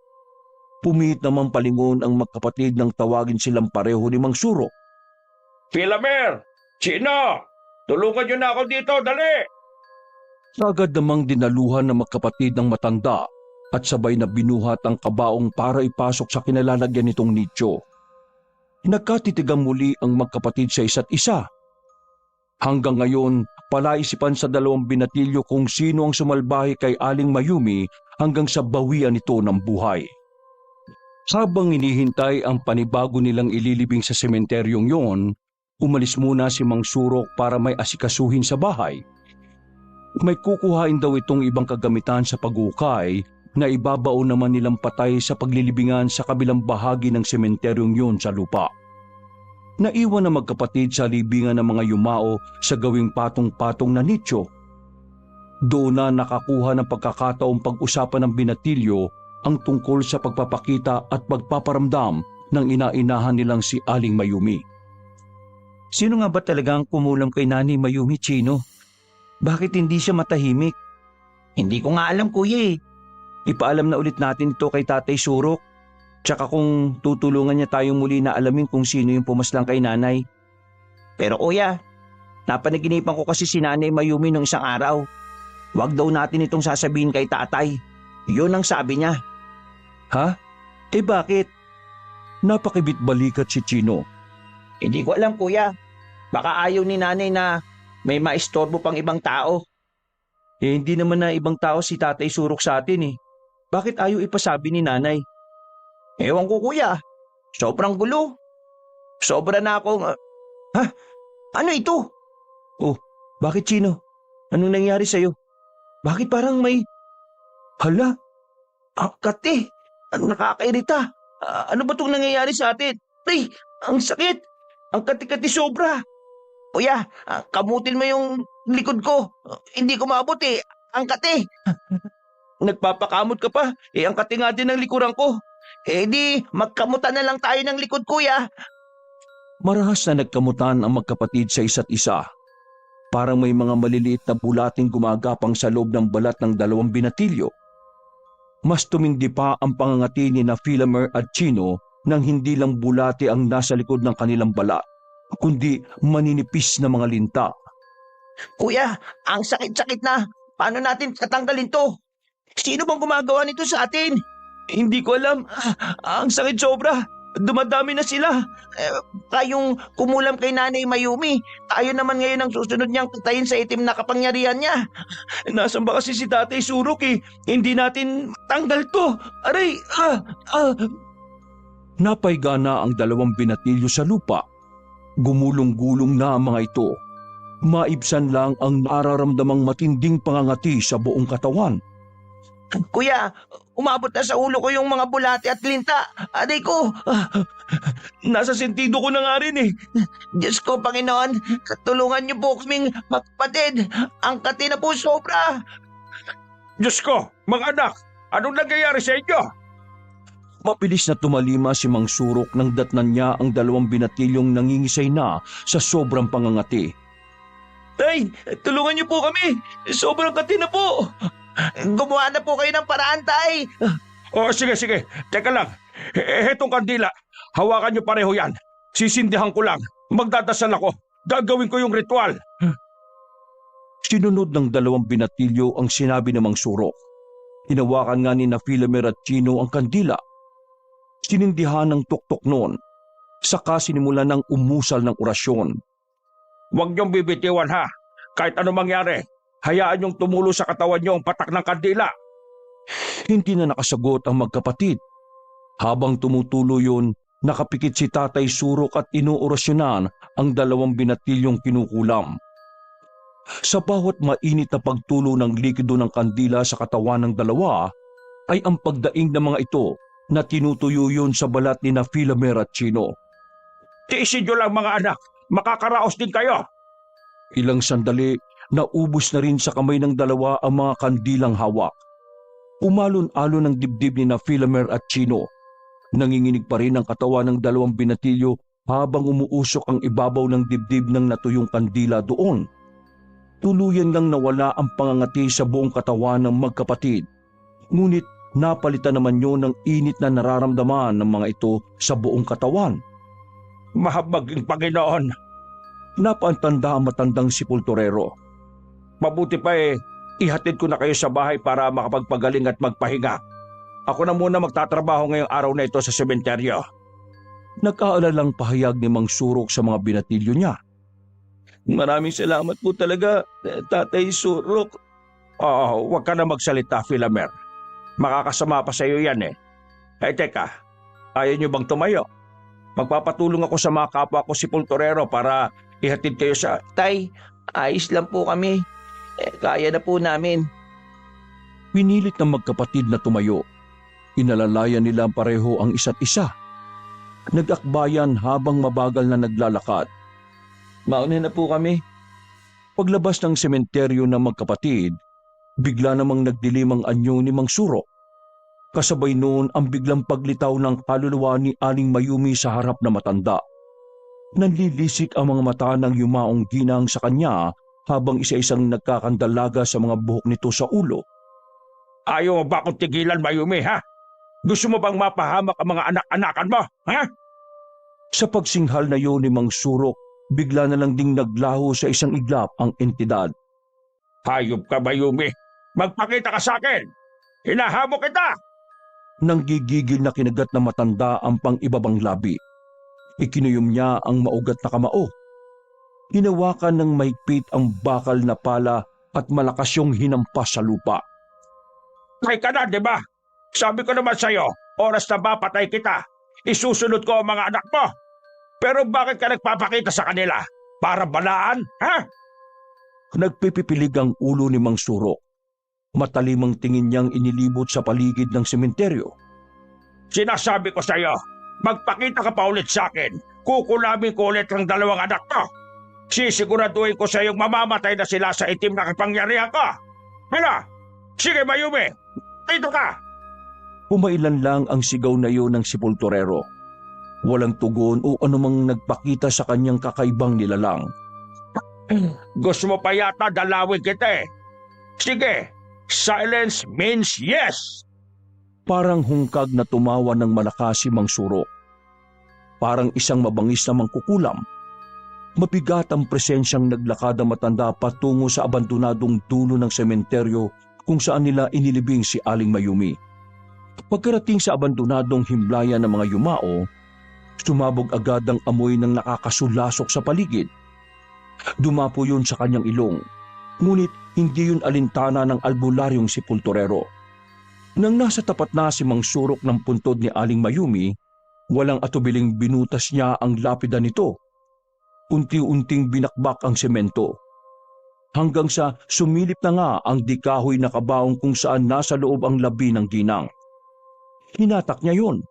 [SPEAKER 1] Pumihit naman palingon ang magkapatid nang tawagin silang pareho ni Mang Surok.
[SPEAKER 3] Philomer! Chino! Tulungan niyo na ako dito, dali!
[SPEAKER 1] Agad namang dinaluhan ng magkapatid ng matanda at sabay na binuhat ang kabaong para ipasok sa kinalalagyan nitong nicho. Nagkatitigang muli ang magkapatid sa isa't isa. Hanggang ngayon, palaisipan sa dalawang binatilyo kung sino ang sumalbahe kay Aling Mayumi hanggang sa bawian ito ng buhay. Habang inihintay ang panibago nilang ililibing sa sementeryong yon, umalis muna si Mang Surok para may asikasuhin sa bahay. May kukuhain daw itong ibang kagamitan sa pag-ukay na ibabaon naman nilang patay sa paglilibingan sa kabilang bahagi ng sementeryong yon sa lupa. Naiwan na magkapatid sa libingan ng mga yumao sa gawing patong-patong na nicho. Doon na nakakuha ng pagkakataong pag-usapan ng binatilyo ang tungkol sa pagpapakita at pagpaparamdam ng inainahan nilang si Aling Mayumi.
[SPEAKER 2] Sino nga ba talagang kumulam kay Nanay Mayumi, Chino? Bakit hindi siya matahimik? Hindi ko nga alam, kuya eh. Ipaalam na ulit natin ito kay Tatay Surok. Tsaka kung tutulungan niya tayong muli na alamin kung sino yung pumaslang kay nanay. Pero kuya, napanaginipan ko kasi si Nanay Mayumi nung isang araw. Huwag daw natin itong sasabihin kay tatay. Yun ang sabi niya.
[SPEAKER 1] Ha? Bakit? Napakibit balikat si Chino.
[SPEAKER 2] Hindi ko alam kuya. Baka ayaw ni nanay na may maistorbo pang ibang tao.
[SPEAKER 1] Hindi naman na ibang tao si Tatay Surok sa atin eh. Bakit ayaw ipasabi ni nanay?
[SPEAKER 2] Ewan ko kuya. Sobrang gulo. Sobra na akong... Ano ito?
[SPEAKER 1] Oh, bakit Chino? Anong nangyari sa'yo? Bakit parang may... Hala?
[SPEAKER 2] Ang kati. Ang nakakairita. Ano ba itong nangyayari sa atin? Ay, ang sakit. Ang kati-kati sobra. Kuya, kamutin mo yung likod ko. Hindi ko maabot eh. Ang kati. Nagpapakamot ka pa. Ang kati nga din ng likuran ko. Di, magkamutan na lang tayo ng likod, kuya.
[SPEAKER 1] Marahas na nagkamutan ang magkapatid sa isa't isa. Parang may mga maliliit na bulating gumagapang sa loob ng balat ng dalawang binatilyo. Mas tumindi pa ang pangangati ni na Philomer at Chino nang hindi lang bulate ang nasa likod ng kanilang balat, kundi maninipis na mga linta.
[SPEAKER 2] Kuya, ang sakit-sakit na. Paano natin tatanggalin to? Sino bang gumagawa nito sa atin? Hindi ko alam. Ang sakit sobra. Dumadami na sila. Kayong kumulam kay Nanay Mayumi. Tayo naman ngayon ang susunod niyang patayin sa itim na kapangyarihan niya. Nasaan ba kasi si Tatay Surok eh? Hindi natin tanggal to. Aray!
[SPEAKER 1] Napaiga na ang dalawang binatilyo sa lupa. Gumulong-gulong na ang mga ito. Maibsan lang ang nararamdamang matinding pangangati sa buong katawan.
[SPEAKER 2] Kuya, umabot na sa ulo ko yung mga bulate at linta. Aday ko.
[SPEAKER 3] Nasa sentido ko na nga rin eh.
[SPEAKER 2] Diyos ko, Panginoon, tulungan niyo po kaming magpatid. Ang kati na po sobra.
[SPEAKER 3] Diyos ko, mga anak, anong nangyayari sa inyo?
[SPEAKER 1] Mabilis na tumalima si Mang Surok nang datnan niya ang 2 binatilyong nangingisay na sa sobrang pangangati.
[SPEAKER 2] Tay, tulungan niyo po kami. Sobrang kati na po. Gumawa na po kayo ng paraan, Tay.
[SPEAKER 3] O sige, sige. Teka lang. Hetong kandila. Hawakan niyo pareho yan. Sisindihan ko lang. Magdadasal ako. Gagawin ko yung ritual.
[SPEAKER 1] Sinunod ng 2 binatilyo ang sinabi ng Mang Surok. Hinawakan nga ni na Philomer at Chino ang kandila. Sinindihan ng tuktok noon. Saka sinimulan ng umusal ng orasyon.
[SPEAKER 3] Huwag niyong bibitiwan ha. Kahit ano mangyari, hayaan niyong tumulo sa katawan niyo ang patak ng kandila.
[SPEAKER 1] Hindi na nakasagot ang magkapatid. Habang tumutulo yun, nakapikit si Tatay Surok at inuorasyonan ang 2 binatilyong kinukulam. Sa bawat mainit na pagtulo ng likido ng kandila sa katawan ng dalawa, ay ang pagdaing ng mga ito na tinutuyo yun sa balat ni na Philomer at Chino.
[SPEAKER 3] Tiisin niyo lang mga anak. Makakaraos din kayo.
[SPEAKER 1] Ilang sandali, naubos na rin sa kamay ng dalawa ang mga kandilang hawak. Umalon-alon ang dibdib ni na Philomer at Chino. Nanginginig pa rin ang katawan ng 2 binatilyo habang umuusok ang ibabaw ng dibdib ng natuyong kandila doon. Tuluyan ngang nawala ang pangangati sa buong katawan ng magkapatid. Ngunit napalitan naman yun ng init na nararamdaman ng mga ito sa buong katawan.
[SPEAKER 3] Mahabaging Panginoon.
[SPEAKER 1] Napaantanda ang matandang sepulturero.
[SPEAKER 3] Mabuti pa ihatid ko na kayo sa bahay para makapagpagaling at magpahinga. Ako na muna magtatrabaho ngayong araw na ito sa sementeryo.
[SPEAKER 1] Nag-aalalang pahayag ni Mang Surok sa mga binatilyo niya.
[SPEAKER 2] Maraming salamat po talaga, Tatay Surok.
[SPEAKER 3] Huwag ka na magsalita, Philomer. Makakasama pa sa iyo yan teka, ayaw niyo bang tumayo? Magpapatulong ako sa mga kapwa ko sepulturero para ihatid kayo sa...
[SPEAKER 2] Tay, ayos lang po kami. Kaya na po namin.
[SPEAKER 1] Pinilit ng magkapatid na tumayo. Inalalayan nila pareho ang isa't isa. Nag-akbayan habang mabagal na naglalakad.
[SPEAKER 2] Mauna na po kami.
[SPEAKER 1] Paglabas ng sementeryo ng magkapatid, bigla namang nagdilim ang anyo ni Mang Surok. Kasabay noon ang biglang paglitaw ng kaluluwa ni Aling Mayumi sa harap na matanda. Nanlilisik ang mga mata ng yumaong ginang sa kanya habang isa-isang nagkakandalaga sa mga buhok nito sa ulo.
[SPEAKER 3] Ayaw mo ba akong tigilan, Mayumi, ha? Gusto mo bang mapahamak ang mga anak-anakan mo, ha?
[SPEAKER 1] Sa pagsinghal na yun ni Mang Surok, bigla na lang ding naglaho sa isang iglap ang entidad.
[SPEAKER 3] Hayop ka, Mayumi. Magpakita ka sa akin. Hinahamok kita.
[SPEAKER 1] Nang gigigil na kinagat na matanda ang pang-ibabang labi. Ikinuyom niya ang maugat na kamao. Hinawakan ng mahigpit ang bakal na pala at malakas yung hinampas sa lupa.
[SPEAKER 3] Patay ka na, di ba? Sabi ko naman sa'yo, oras na ba patay kita? Isusunod ko ang mga anak mo. Pero bakit ka nagpapakita sa kanila? Para balaan, ha?
[SPEAKER 1] Nagpipipilig ang ulo ni Mang Surok. Matalimang tingin niyang inilibot sa paligid ng sementeryo.
[SPEAKER 3] Sinasabi ko sa'yo, magpakita ka pa ulit sa akin. Kukulamin ko ulit ang 2 anak mo. Sisiguraduhin ko sa iyong mamamatay na sila sa itim na kapangyarihan ko. Hala! Sige, Mayumi! Dito ka!
[SPEAKER 1] Pumailan lang ang sigaw na iyon ng sepulturero. Walang tugon o anumang nagpakita sa kanyang kakaibang nilalang.
[SPEAKER 3] Gusto mo pa yata dalawin kita Sige, silence means yes!
[SPEAKER 1] Parang hungkag na tumawa ng malakas si Mang Surok. Parang isang mabangis na mangkukulam. Mabigat ang presensyang naglakad ang matanda patungo sa abandonadong dulo ng sementeryo kung saan nila inilibing si Aling Mayumi. Pagkarating sa abandonadong himlayan ng mga yumao, sumabog agad ang amoy ng nakakasulasok sa paligid. Dumapo yun sa kanyang ilong, ngunit hindi yun alintana ng albularyong sepulturero. Nang nasa tapat na si Mang Surok ng puntod ni Aling Mayumi, walang atubiling binutas niya ang lapida nito. Unti-unting binakbak ang semento. Hanggang sa sumilip na nga ang dikahoy na kabaong kung saan nasa loob ang labi ng ginang. Hinatak niya yun.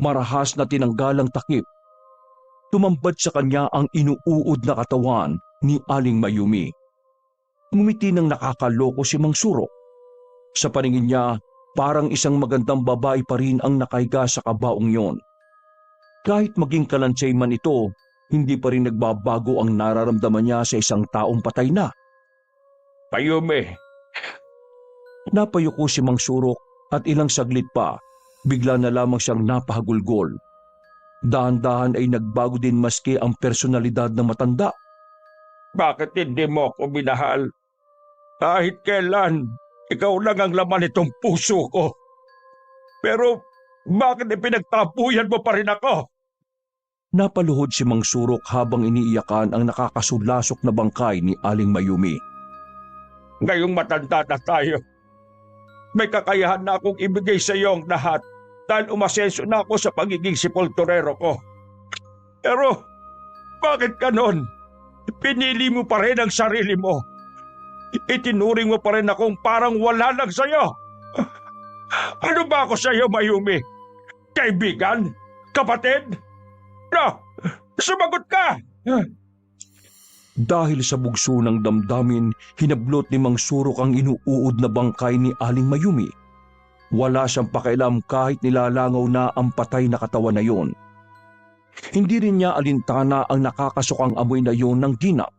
[SPEAKER 1] Marahas na tinanggal ang takip. Tumambad sa kanya ang inuuod na katawan ni Aling Mayumi. Ngumiti ng nakakaloko si Mang Surok. Sa paningin niya, Parang isang magandang babae pa rin ang nakahiga sa kabaong yon. Kahit maging kalansay man ito, hindi pa rin nagbabago ang nararamdaman niya sa isang taong patay na.
[SPEAKER 3] Mayumi,
[SPEAKER 1] Napayuko si Mang Surok at ilang saglit pa, bigla na lamang siyang napahagulgol. Dahan-dahan ay nagbago din maski ang personalidad ng matanda.
[SPEAKER 3] bakit hindi mo ako minahal? Kahit kailan, ikaw lang ang laman nitong puso ko. Pero bakit ipinagtapuyan mo pa rin ako?
[SPEAKER 1] Napaluhod si Mang Surok habang iniiyakan ang nakakasulasok na bangkay ni Aling Mayumi.
[SPEAKER 3] Ngayong matanda na tayo, may kakayahan na akong ibigay sa iyo ang lahat dahil umasenso na ako sa pagiging sepulturero ko. Pero bakit ganon? Pinili mo pa rin ang sarili mo. Itinuring mo pa rin akong parang wala lang sa'yo. Ano ba ako sa'yo, Mayumi? Kaibigan? Kapatid? No! Sumagot ka!
[SPEAKER 1] Dahil sa bugso ng damdamin, hinablot ni Mang Surok ang inuuod na bangkay ni Aling Mayumi. Wala siyang pakialam kahit nilalangaw na ang patay na katawan na yon. Hindi rin niya alintana ang nakakasukang amoy na yon ng ginap.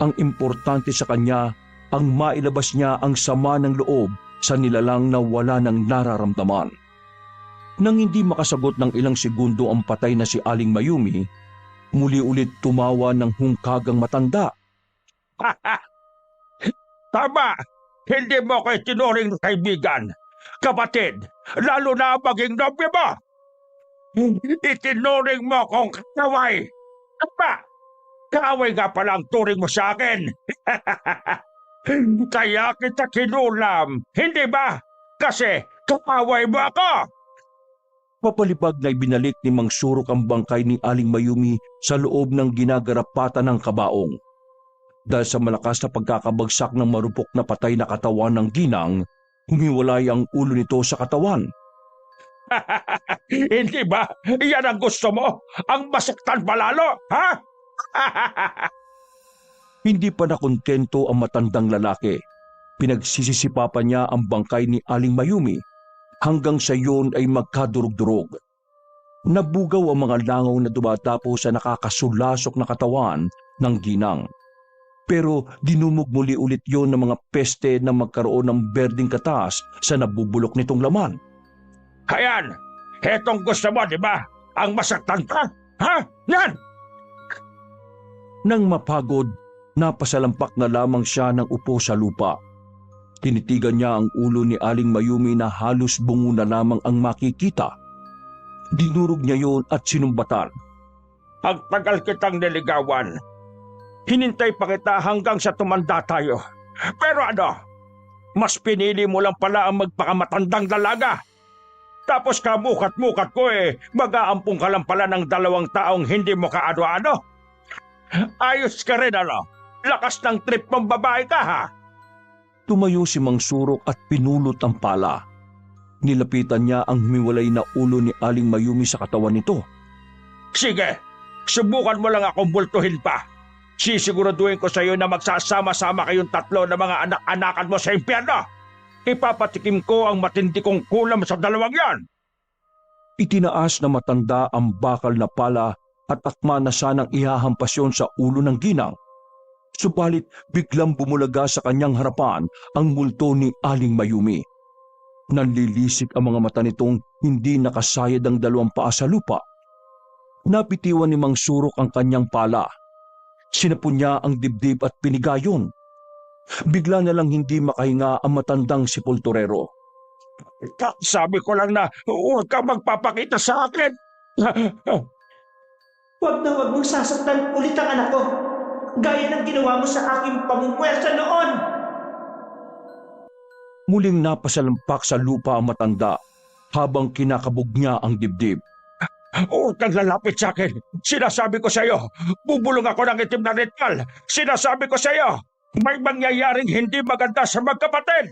[SPEAKER 1] Ang importante sa kanya, ang mailabas niya ang sama ng loob sa nilalang na wala ng nararamdaman. Nang hindi makasagot ng ilang segundo ang patay na si Aling Mayumi, muli ulit tumawa ng hungkagang matanda.
[SPEAKER 3] Tama! Hindi mo ko itinuring kaibigan. Kapatid, lalo na maging nobya mo! Itinuring mo kong kaway! Tama! Kaaway nga pala ang turing mo sa akin! Kaya kita kinulam, hindi ba? Kasi kaaway mo ako!
[SPEAKER 1] Papalipag na ibinalik ni Mang Surok ang bangkay ni Aling Mayumi sa loob ng ginagarapatan ng kabaong. Dahil sa malakas na pagkakabagsak ng marupok na patay na katawan ng ginang, humiwalay ang ulo nito sa katawan.
[SPEAKER 3] Hindi ba? Yan ang gusto mo? Ang masaktan palalo, ha?
[SPEAKER 1] Hindi pa nakontento ang matandang lalaki. Pinagsisisipapan niya ang bangkay ni Aling Mayumi hanggang sa yun ay magkadurog-durog. Nabugaw ang mga langaw na dumatapo sa nakakasulasok na katawan ng ginang. Pero dinumog muli ulit yon ng mga peste na magkaroon ng berdeng katas sa nabubulok nitong laman.
[SPEAKER 3] Ayan! Hetong gusto mo, di ba? Ang masaktan ka? Ha? Yan!
[SPEAKER 1] Nang mapagod, napasalampak na lamang siya ng upo sa lupa. Tinitigan niya ang ulo ni Aling Mayumi na halos bungo na lamang ang makikita. Dinurog niya yon at sinumbatan.
[SPEAKER 3] Ang tagal kitang niligawan. Hinintay pa kita hanggang sa tumanda tayo. Pero ano? Mas pinili mo lang pala ang magpakamatandang dalaga. Tapos kamukat-mukat ko mag-aampong ka lang pala ng 2 taong hindi mo kaano-ano. Ayos ka rin, ano? Lakas ng trip mong babae ka, ha?
[SPEAKER 1] Tumayo si Mang Surok at pinulot ang pala. Nilapitan niya ang humiwalay na ulo ni Aling Mayumi sa katawan nito.
[SPEAKER 3] Sige, subukan mo lang akong bultuhin pa. Sisiguraduhin ko sa iyo na magsasama-sama kayong 3 na mga anak-anakan mo sa impyerno. Ipapatikim ko ang matindi kong kulam sa 2 yan.
[SPEAKER 1] Itinaas na matanda ang bakal na pala at akma na sanang ihahampas yon sa ulo ng ginang. Subalit biglang bumulaga sa kanyang harapan ang multo ni Aling Mayumi. Nanlilisik ang mga mata nitong hindi nakasayad ang 2 paa sa lupa. Napitiwan ni Mang Surok ang kanyang pala. Sinapon niya ang dibdib at pinigayon. Bigla na lang hindi makahinga ang matandang sepulturero.
[SPEAKER 3] Sabi ko lang na huwag ka magpapakita sa akin.
[SPEAKER 4] Huwag na huwag mong sasaktan ulit ang anak ko. Gaya ng ginawa mo sa aking pamumuwersa noon.
[SPEAKER 1] Muling napasalampak sa lupa ang matanda habang kinakabog niya ang dibdib.
[SPEAKER 3] Huwag kang lalapit sa akin. Sinasabi ko sa iyo, bubulong ako ng itim na ritual. Sinasabi ko sa iyo, may mangyayaring hindi maganda sa magkapatid.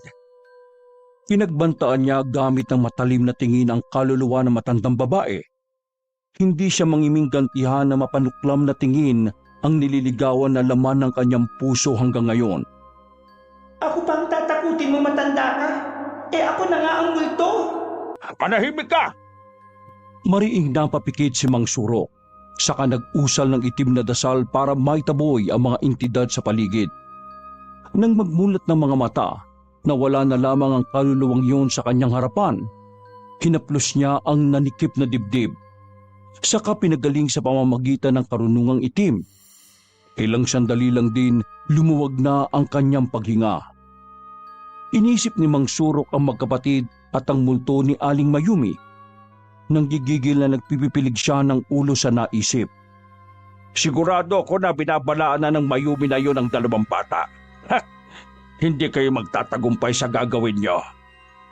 [SPEAKER 1] Pinagbantaan niya gamit ng matalim na tingin ang kaluluwa ng matandang babae. Hindi siya mangiming gantihan na mapanuklam na tingin ang nililigawan na laman ng kanyang puso hanggang ngayon.
[SPEAKER 4] Ako pang tatakutin mo, matanda ka. ako na nga ang multo.
[SPEAKER 3] Manahimik ka!
[SPEAKER 1] Mariing napapikit si Mang Surok, saka nag-usal ng itim na dasal para maitaboy ang mga entidad sa paligid. Nang magmulat ng mga mata, nawala na lamang ang kaluluwang yun sa kanyang harapan. Hinaplos niya ang nanikip na dibdib. Saka pinagaling sa pamamagitan ng karunungang itim. Ilang sandali lang din, lumuwag na ang kanyang paghinga. Inisip ni Mang Surok ang magkapatid at ang multo ni Aling Mayumi. Nang gigigil na nagpipipilig siya ng ulo sa naisip.
[SPEAKER 3] Sigurado ko na binabalaan na ng Mayumi na yun ang dalawang bata. Ha! Hindi kayo magtatagumpay sa gagawin nyo.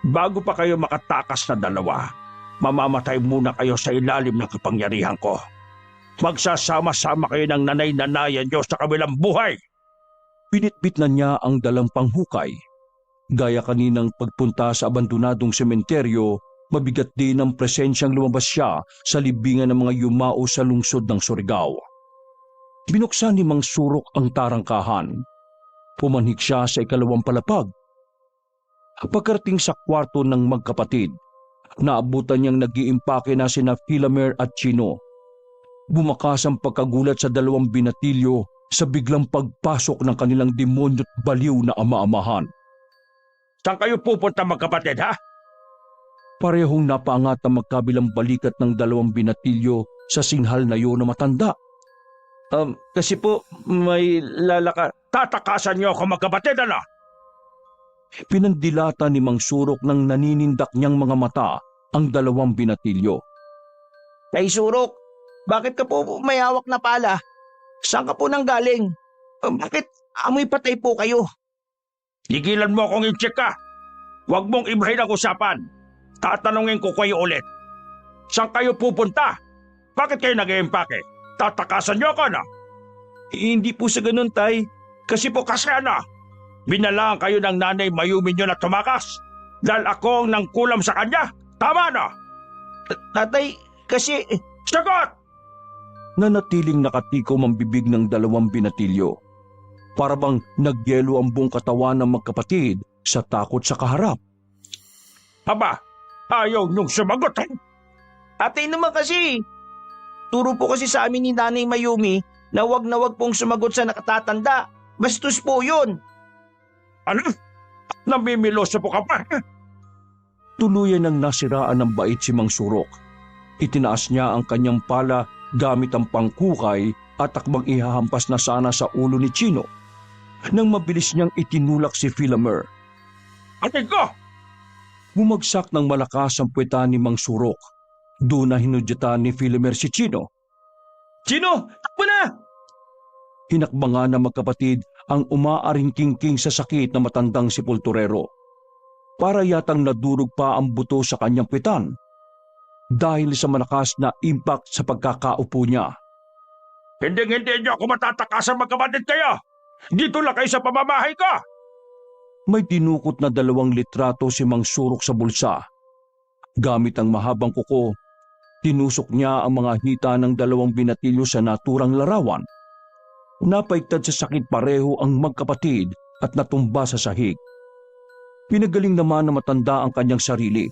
[SPEAKER 3] Bago pa kayo makatakas na dalawa, mamamatay muna kayo sa ilalim ng kapangyarihan ko. Magsasama-sama kayo ng nanay-nanayan nyo sa kabilang buhay.
[SPEAKER 1] Pinitbit na niya ang dalang panghukay. Gaya kaninang pagpunta sa abandonadong sementeryo, mabigat din ang presensyang lumabas siya sa libingan ng mga yumao sa lungsod ng Surigao. Binuksan ni Mang Surok ang tarangkahan. Pumanhik siya sa ikalawang palapag. Pagkarating sa kwarto ng magkapatid, naabutan niyang nag-iimpake na sina Philomer at Chino. Bumakas ang pagkagulat sa dalawang binatilyo sa biglang pagpasok ng kanilang demonyo't baliw na ama-amahan.
[SPEAKER 3] Saan kayo pupunta magkapatid, ha?
[SPEAKER 1] Parehong napaangat ang magkabilang balikat ng dalawang binatilyo sa singhal na yun na matanda.
[SPEAKER 2] Kasi po, may lalaka...
[SPEAKER 3] Tatakasan niyo ako magkapatid, ano?
[SPEAKER 1] Pinandilata ni Mang Surok ng naninindak niyang mga mata ang dalawang binatilyo.
[SPEAKER 2] Tay Surok, bakit ka po may hawak na pala? Saan ka po nang galing? Bakit amoy patay po kayo?
[SPEAKER 3] Tigilan mo akong i-check ka. Huwag mong ibrahin ang usapan. Tatanungin ko kayo ulit. Saan kayo pupunta? Bakit kayo nag-iimpake? Tatakasan niyo ako, no?
[SPEAKER 2] Hindi po sa ganun, Tay.
[SPEAKER 3] Kasi ano? Binalaan kayo ng nanay Mayumi niyo na tumakas. Dahil ako ang nangkulam sa kanya. Tama, no?
[SPEAKER 2] Tatay, kasi...
[SPEAKER 3] Sagot!
[SPEAKER 1] Nanatiling nakatikom ang bibig ng dalawang binatilyo. Para bang nagyelo ang buong katawan ng magkapatid sa takot sa kaharap.
[SPEAKER 3] Aba, ayaw niyong sumagot, eh?
[SPEAKER 2] Atay naman kasi. Turo po kasi sa amin ni Nanay Mayumi na wag pong sumagot sa nakatatanda. Bastos po yun.
[SPEAKER 3] Ano? Namimiloso po ka pa?
[SPEAKER 1] Tuluyan ng nasiraan ng bait si Mang Surok. Itinaas niya ang kanyang pala gamit ang pangkukay at takbang ihahampas na sana sa ulo ni Chino. Nang mabilis niyang itinulak si Philomer.
[SPEAKER 3] Atin ko!
[SPEAKER 1] Bumagsak ng malakas ang puweta ni Mang Surok. Doon na hinudyatan ni Philomer si Chino.
[SPEAKER 2] Chino, takbo na!
[SPEAKER 1] Hinakbangan ng magkapatid ang umaaring kingking sa sakit na matandang sepulturero. Para yatang nadurog pa ang buto sa kanyang puwetan. Dahil sa malakas na impact sa pagkakaupo niya.
[SPEAKER 3] Hindi niyo ako matatakasan magkapatid kayo! Dito lang kayo sa pamamahay ko!
[SPEAKER 1] May dinukot na 2 litrato si Mang Surok sa bulsa. Gamit ang mahabang kuko, tinusok niya ang mga hita ng 2 binatilyo sa naturang larawan. Napaigtad sa sakit pareho ang magkapatid at natumba sa sahig. Pinagaling naman na matanda ang kanyang sarili.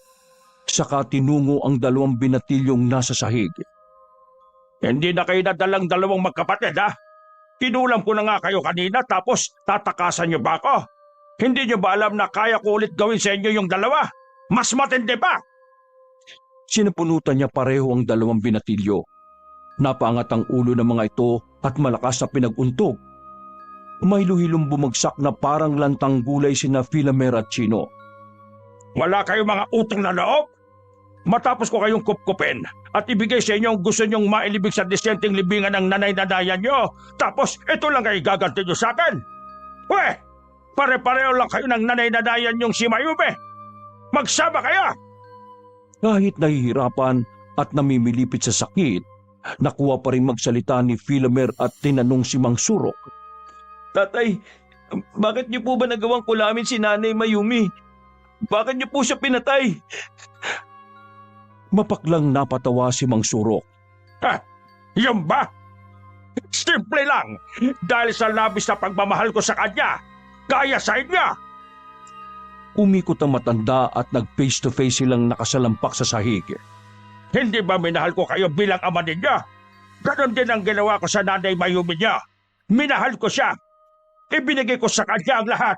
[SPEAKER 1] Saka tinungo ang 2 binatilyong nasa sahig.
[SPEAKER 3] Hindi na kayo nadalang 2 magkapatid, ha? Kinulam ko na nga kayo kanina tapos tatakasan niyo ba ako? Hindi niyo ba alam na kaya ko ulit gawin sa inyo yung 2? Mas matindi pa!
[SPEAKER 1] Sinapunutan niya pareho ang 2 binatilyo. Napaangat ang ulo ng mga ito at malakas na pinag-untog. May luhilong bumagsak na parang lantang gulay sina Philomer at Chino.
[SPEAKER 3] Wala kayong mga utang na loob? Matapos ko kayong kupkupin at ibigay sa inyo ang gusto nyong mailibig sa disyenteng libingan ng nanay-nanayan nyo, tapos ito lang kayo gaganti nyo sa akin? Weh! Pare-pareho lang kayo ng nanay-nanayan nyong si Mayumi! Magsama kayo!
[SPEAKER 1] Kahit nahihirapan at namimilipit sa sakit, nakuha pa rin magsalita ni Philomer at tinanong si Mang Surok.
[SPEAKER 2] Tatay, bakit niyo po ba nagawang kulamin si Nanay Mayumi? Bakit niyo po siya pinatay?
[SPEAKER 1] Mapaklang napatawa si Mang Surok.
[SPEAKER 3] Ha? Yun ba? Simple lang! Dahil sa labis na pagmamahal ko sa kanya, kaya sa inyo!
[SPEAKER 1] Umikot ang matanda at nag-face to face silang nakasalampak sa sahig.
[SPEAKER 3] Hindi ba minahal ko kayo bilang ama ninyo? Ganon din ang ginawa ko sa nanay Mayumi niya. Minahal ko siya. Ibinigay ko sa kanya ang lahat.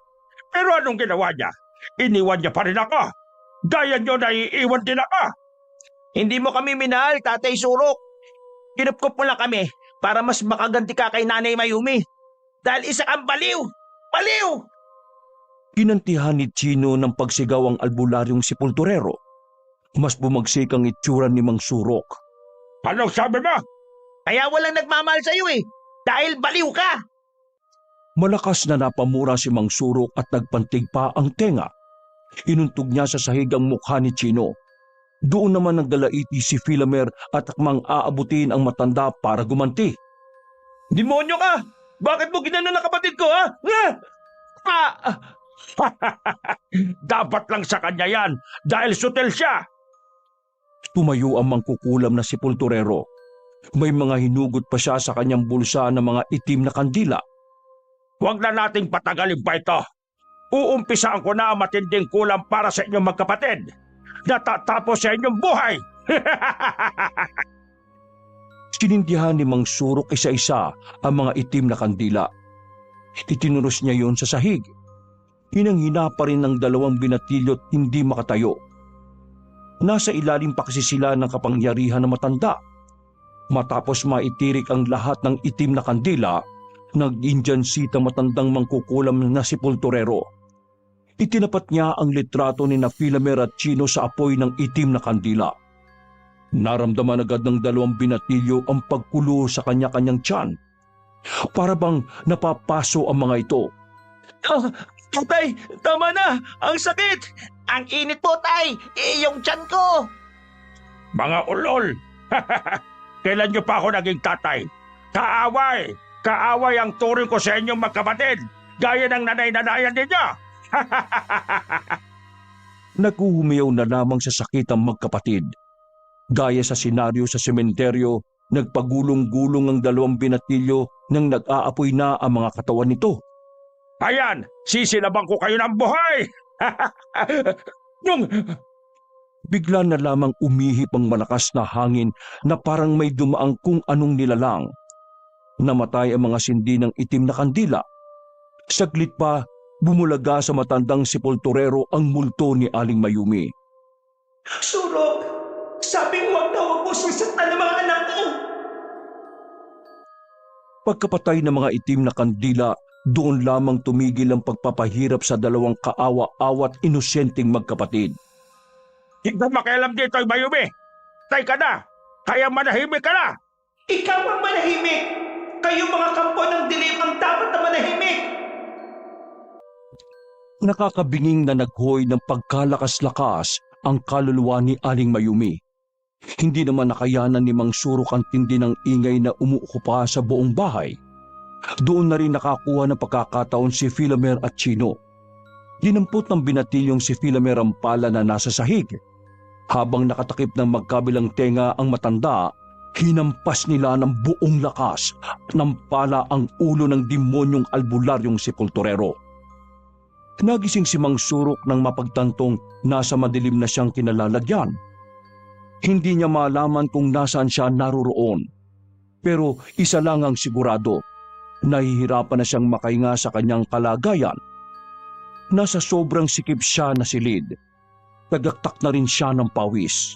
[SPEAKER 3] Pero anong ginawa niya? Iniwan niya pa rin ako. Gaya niyo na iiwan din ako.
[SPEAKER 2] Hindi mo kami minahal, Tatay Surok. Kinupkup mo lang kami para mas makaganti ka kay Nanay Mayumi. Dahil isa kang baliw! Baliw!
[SPEAKER 1] Kinantihan ni Chino ng pagsigaw ang albularyong sepulturero. Mas bumagsik ang itsura ni Mang Surok.
[SPEAKER 3] Anong sabi mo?
[SPEAKER 2] Kaya walang nagmamahal sa'yo eh. Dahil baliw ka!
[SPEAKER 1] Malakas na napamura si Mang Surok at nagpantig pa ang tenga. Inuntog niya sa sahig ang mukha ni Chino. Doon naman naggalaiti si Philomer at akmang aabutin ang matanda para gumanti.
[SPEAKER 2] Demonyo ka! Bakit mo ginanon ang kapatid ko, ha? Nga!
[SPEAKER 3] Dapat lang sa kanya yan dahil sutil siya.
[SPEAKER 1] Tumayo ang mangkukulam na sepulturero. May mga hinugot pa siya sa kanyang bulsa ng mga itim na kandila.
[SPEAKER 3] Huwag na nating patagalin pa ito. Uumpisaan ko na ang matinding kulam para sa inyong magkapatid. Natatapos sa inyong buhay.
[SPEAKER 1] Sinindihan ni Mang Surok isa-isa ang mga itim na kandila. Itinuros niya yon sa sahig. Hinang-hina pa rin ng dalawang binatilyo't hindi makatayo. Nasa ilalim pa kasi sila ng kapangyarihan ng matanda. Matapos maitirik ang lahat ng itim na kandila, nag-Indian-sita matandang mangkukulam na sepulturero. Itinapat niya ang litrato ni na Philomer at Chino sa apoy ng itim na kandila. Naramdaman agad ng dalawang binatilyo ang pagkulo sa kanya-kanyang tiyan. Para bang napapaso ang mga ito.
[SPEAKER 2] Tatay, tama na! Ang sakit! Ang init po, tay! Yung tiyan ko!
[SPEAKER 3] Mga ulol. Kailan niyo pa ako naging tatay? Kaaway! Kaaway ang turing ko sa inyong magkapatid. Gaya ng nanay-nanayan ninyo.
[SPEAKER 1] Naghuhumiyaw na lamang sa sakit ang magkapatid. Gaya sa senaryo sa sementeryo, nagpagulong-gulong ang dalawang binatilyo nang nag-aapoy na ang mga katawan nito.
[SPEAKER 3] Ayan, sisilabang ko kayo ng buhay. Nung
[SPEAKER 1] Bigla na lamang umihip ang malakas na hangin na parang may dumaang kung anong nilalang. Namatay ang mga sindi ng itim na kandila. Saglit pa, bumulaga sa matandang sepulturero ang multo ni Aling Mayumi.
[SPEAKER 4] Surok, sabing huwag na huwag mo sasaktan ng mga anak ko.
[SPEAKER 1] Pagkapatay ng mga itim na kandila, doon lamang tumigil ang pagpapahirap sa dalawang kaawa-awat inosenteng magkapatid.
[SPEAKER 3] hindi makialam dito, Mayumi. Tay ka na. Kaya manahimik ka na.
[SPEAKER 4] Ikaw ang manahimik. Kayo mga kampo ng dilim ang dapat na manahimik.
[SPEAKER 1] Nakakabinging na naghoy ng pagkalakas-lakas ang kaluluwa ni Aling Mayumi. Hindi naman nakayanan ni Mang Surok ang tindi ng ingay na umuukupa sa buong bahay. Doon na rin nakakuha ng pagkakataon si Philomer at Chino. Dinampot ng binatilyong si Philomer ang pala na nasa sahig. Habang nakatakip ng magkabilang tenga ang matanda, hinampas nila ng buong lakas ng pala ang ulo ng demonyong albularyong sepulturero. Nagising si Mang Surok nang mapagtantong nasa madilim na siyang kinalalagyan. Hindi niya malaman kung nasaan siya naroroon. Pero isa lang ang sigurado, nahihirapan na siyang makahinga sa kanyang kalagayan. Nasa sobrang sikip siya na silid. Tagaktak na rin siya ng pawis.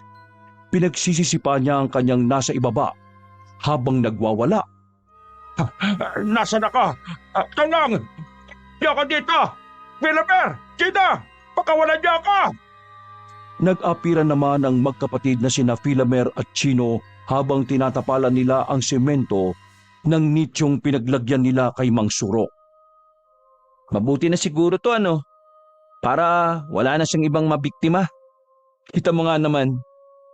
[SPEAKER 1] Pinagsisisipa niya ang kanyang nasa ibaba habang nagwawala.
[SPEAKER 3] Nasaan ako? Tulong! Di ako dito! Philomer! Chino! Pakawalan niyo ako!
[SPEAKER 1] Nag-apira naman ang magkapatid na sina Philomer at Chino habang tinatapalan nila ang semento ng nityong pinaglagyan nila kay Mang Surok.
[SPEAKER 2] Mabuti na siguro to para wala na siyang ibang mabiktima. Kita mo nga naman,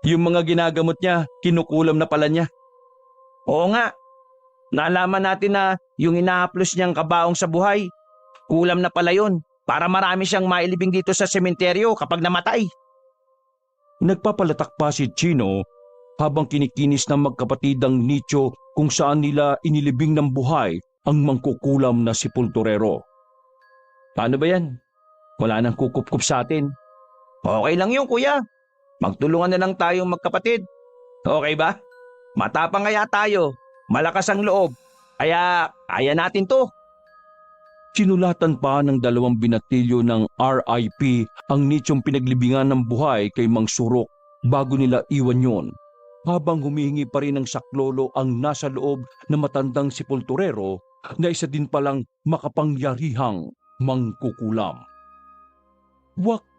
[SPEAKER 2] yung mga ginagamot niya, kinukulam na pala niya. Oo nga, naalaman natin na yung inahaplos niyang kabaong sa buhay, kulam na pala yun para marami siyang mailibing dito sa sementeryo kapag namatay.
[SPEAKER 1] Nagpapalatak pa si Chino habang kinikinis ng magkapatid ang nicho kung saan nila inilibing ng buhay ang mangkukulam na sepulturero.
[SPEAKER 2] Paano ba yan?
[SPEAKER 1] Wala nang kukup-kup sa atin.
[SPEAKER 2] Okay lang yun, kuya. Magtulungan na lang tayong magkapatid. Okay ba? Matapang kaya tayo. Malakas ang loob. Kaya kaya natin to.
[SPEAKER 1] Sinulatan pa ng 2 binatilyo ng RIP ang nityong pinaglibingan ng buhay kay Mang Surok bago nila iwan yon. Habang humihingi pa rin ng saklolo ang nasa loob na matandang sepulturero na isa din palang makapangyarihang mangkukulam. Wakas!